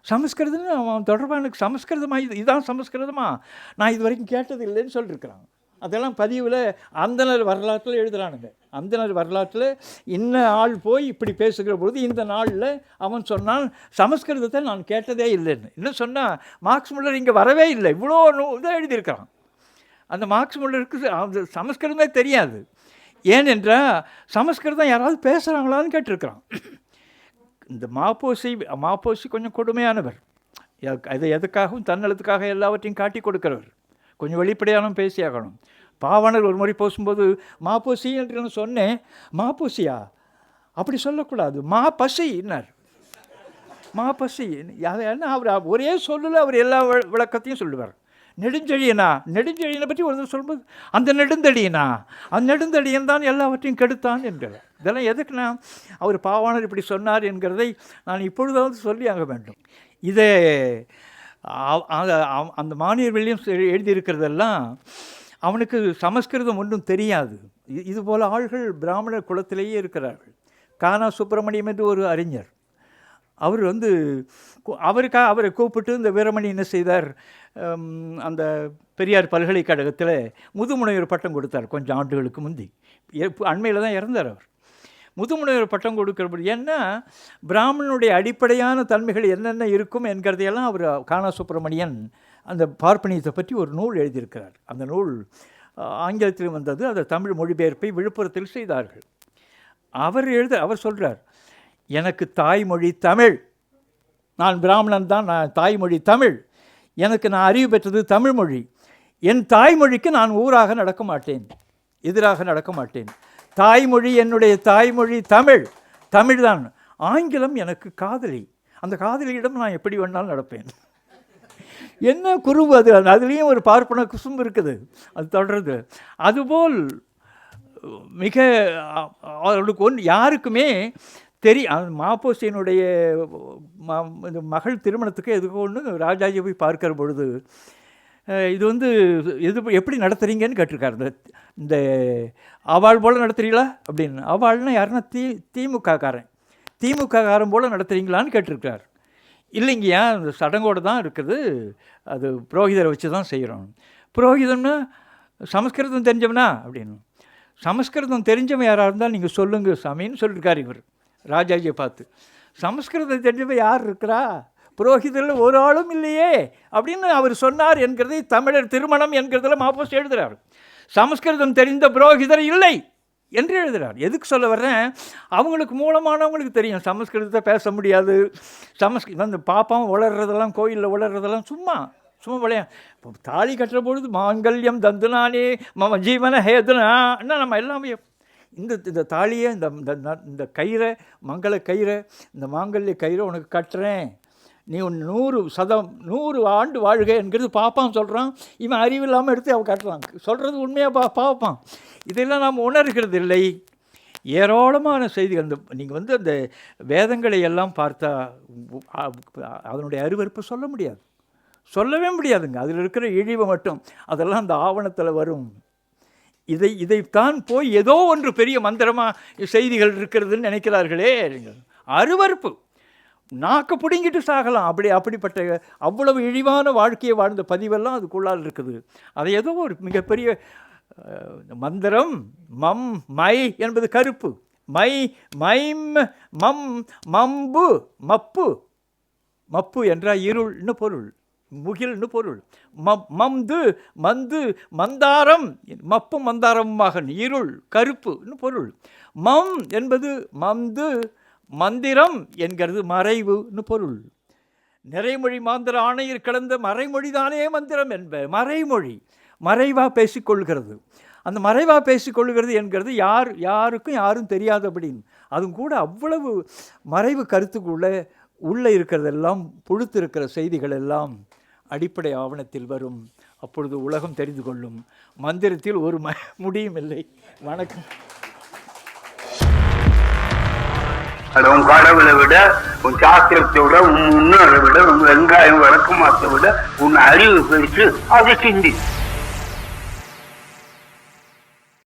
சமஸ்கிருதம்னு அவன் தொடர்பாக எனக்கு சமஸ்கிருதமாக இதுதான் சமஸ்கிருதமா நான் இது வரைக்கும் கேட்டது இல்லைன்னு சொல்லியிருக்கிறான். அதெல்லாம் பதிவில் அந்தனர் வரலாற்றில் எழுதுகிறானுங்க. அந்தனர் வரலாற்றில் இன்ன ஆள் போய் இப்படி பேசுகிற பொழுது இந்த நாளில் அவன் சொன்னான் சமஸ்கிருதத்தை நான் கேட்டதே இல்லைன்னு. இன்னும் சொன்னால் மார்க்ஸ் முல்லர் இங்கே வரவே இல்லை, இவ்வளோ இதாக எழுதியிருக்கிறான். அந்த மார்க்ஸ் முல்லருக்கு அந்த சமஸ்கிருதமே தெரியாது. ஏனென்றால் சமஸ்கிருதம் யாராவது பேசுகிறாங்களான்னு கேட்டிருக்கிறான். இந்த மாப்போசி கொஞ்சம் கொடுமையானவர். அதை எதுக்காகவும் தன்னலத்துக்காக எல்லாவற்றையும் காட்டி கொடுக்கிறவர். கொஞ்சம் வெளிப்படையான பேசியாகணும். பாவாணர் ஒரு முறை பேசும்போது மாப்போசி என்று நான் சொன்னேன். மாப்போசியா அப்படி சொல்லக்கூடாது, மாப்பசின்னார். மாப்பசி என்ன அவர் ஒரே சொல்லல, அவர் எல்லா விளக்கத்தையும் சொல்லுவார். நெடுஞ்செழியனை பற்றி ஒருத்தர் சொல்லும்போது அந்த நெடுந்தடியன் தான் எல்லாவற்றையும் கெடுத்தான் என்கிறார். இதெல்லாம் எதுக்குன்னா அவர் பாவாணர் இப்படி சொன்னார் என்கிறதை நான் இப்பொழுதாவது சொல்லி ஆக வேண்டும். இதை அந்த மானியர் வில்லியம்ஸ் எழுதியிருக்கிறதெல்லாம் அவனுக்கு சமஸ்கிருதம் ஒன்றும் தெரியாது. இதுபோல் ஆள்கள் பிராமணர் குலத்திலேயே இருக்கிறார்கள். கானா சுப்பிரமணியம் என்று ஒரு அறிஞர், அவர் அவரை கூப்பிட்டு இந்த வீரமணி என்ன செய்தார், அந்த பெரியார் பல்கலைக்கழகத்தில் முதுமுனைவர் பட்டம் கொடுத்தார். கொஞ்சம் ஆண்டுகளுக்கு முந்தி, அண்மையில் தான் இறந்தார் அவர். முதுமுனைவர் பட்டம் கொடுக்கிறபடி ஏன்னா பிராமணனுடைய அடிப்படையான தன்மைகள் என்னென்ன இருக்கும் என்கிறதையெல்லாம் அவர் கானா சுப்பிரமணியன் அந்த பார்ப்பனியத்தை பற்றி ஒரு நூல் எழுதியிருக்கிறார். அந்த நூல் ஆங்கிலத்தில் வந்தது. அதை தமிழ் மொழிபெயர்ப்பை விழுப்புரத்தில் செய்தார்கள். அவர் சொல்கிறார், எனக்கு தாய்மொழி தமிழ், நான் பிராமணன் தான், நான் தாய்மொழி தமிழ், எனக்கு நான் அறிவு பெற்றது தமிழ் மொழி. என் தாய்மொழிக்கு நான் ஊராக நடக்க மாட்டேன், எதிராக நடக்க மாட்டேன். தாய்மொழி என்னுடைய தாய்மொழி தமிழ் தான். ஆங்கிலம் எனக்கு காதலி, அந்த காதலியிடம் நான் எப்படி வேணாலும் நடப்பேன். என்ன குறும்பு அது, அதுலேயும் ஒரு பார்ப்பன குசும்பு இருக்குது, அது தொடருது. அதுபோல் மிக அவர்களுக்கு யாருக்குமே மாப்போசியனுடைய மகள் திருமணத்துக்கு எதுக்கு ஒன்று ராஜாஜி போய் பார்க்கிற பொழுது இது எப்படி நடத்துகிறீங்கன்னு கேட்டிருக்காரு. இந்த அவாள் போல் நடத்துகிறீங்களா அப்படின்னு. அவாள்னா யாருன்னா திமுககாரன் போல் நடத்துகிறீங்களான்னு கேட்டிருக்கார். இல்லைங்கய்யா, அந்த சடங்கோடு தான் இருக்குது, அது புரோகிதரை வச்சு தான் செய்கிறோம். புரோகிதம்னா சமஸ்கிருதம் தெரிஞ்சவனா அப்படின்னு. சமஸ்கிருதம் தெரிஞ்சவன் யாராக இருந்தால் நீங்கள் சொல்லுங்கள் சாமின்னு சொல்லியிருக்கார் இவர் ராஜாஜியை பார்த்து. சமஸ்கிருதம் தெரிஞ்சவன் யார் இருக்கிறா, புரோகிதரில் ஒரு ஆளும் இல்லையே அப்படின்னு அவர் சொன்னார் என்கிறதை தமிழர் திருமணம் என்கிறதில் மாப்போசி எழுதுகிறார். சமஸ்கிருதம் தெரிந்த புரோகிதர் இல்லை என்று எழுதுகிறார். எதுக்கு சொல்ல வர்றேன், அவங்களுக்கு மூலமானவங்களுக்கு தெரியும் சமஸ்கிருதத்தை பேச முடியாது. அந்த பாப்பாவும் வளர்றதெல்லாம், கோயிலில் வளர்றதெல்லாம் சும்மா விளையா. இப்போ தாலி கட்டுற பொழுது மாங்கல்யம் தந்துனானே மம ஜீவன ஹேதுனா நம்ம எல்லாமே இந்த தாலியை இந்த கயிறை, மங்கள கயிறை, இந்த மாங்கல்ய கயிறை உனக்கு கட்டுறேன், நீ 100 ஆண்டு வாழ்க என்கிறது பாப்பான் சொல்கிறான். இவன் அறிவு இல்லாமல் எடுத்து அவன் கட்டுறான். சொல்கிறது உண்மையாக பார்ப்பான். இதெல்லாம் நாம் உணர்கிறது இல்லை. ஏராளமான செய்திகள். நீங்கள் அந்த வேதங்களை எல்லாம் பார்த்தா அதனுடைய அருவருப்பை சொல்லவே முடியாதுங்க. அதில் இருக்கிற இழிவை மட்டும் அதெல்லாம் அந்த ஆவணத்தில் வரும். இதைத்தான் போய் ஏதோ ஒன்று பெரிய மந்திரமாக செய்திகள் இருக்கிறதுன்னு நினைக்கிறார்களே. அருவருப்பு, நாக்க பிடுங்கிட்டு சாகலாம். அப்படிப்பட்ட அவ்வளவு இழிவான வாழ்க்கையை வாழ்ந்த பதிவெல்லாம் அதுக்குள்ளால் இருக்குது. அதை ஏதோ ஒரு மிகப்பெரிய மந்திரம். மம் மை என்பது கருப்பு, மை மைம் மம் மம்பு மப்பு என்றால் இருள்னு பொருள், முகில்னு பொருள். மந்து மந்து மந்தாரம், மப்பும் மந்தாரமாக இருள் கருப்புன்னு பொருள். மம் என்பது மந்து மந்திரம் என்கிறது மறைவுன்னு பொருள். நிறைமொழி மாந்திர ஆணையர் கலந்த மறைமொழிதானே மந்திரம் என்ப. மறைவாக பேசிக்கொள்கிறது. அந்த மறைவாக பேசிக்கொள்கிறது என்கிறது யாருக்கும் யாரும் தெரியாதபடின்னு. அதுவும் கூட அவ்வளவு மறைவு உள்ளே இருக்கிறதெல்லாம், புழுத்து இருக்கிற செய்திகள் எல்லாம் அடிப்படை ஆவணத்தில் வரும். அப்பொழுது உலகம் தெரிந்து கொள்ளும். மந்திரத்தில் ஒரு முடியும் இல்லை. வணக்கம். உன் கடவுளை விட, உன் சாஸ்திரத்தை விட, உன் முன்னோரை விட, உன் வெங்காயம் வழக்கமாத்தை விட உன் அறிவு பெருசு, அதை சிந்தி.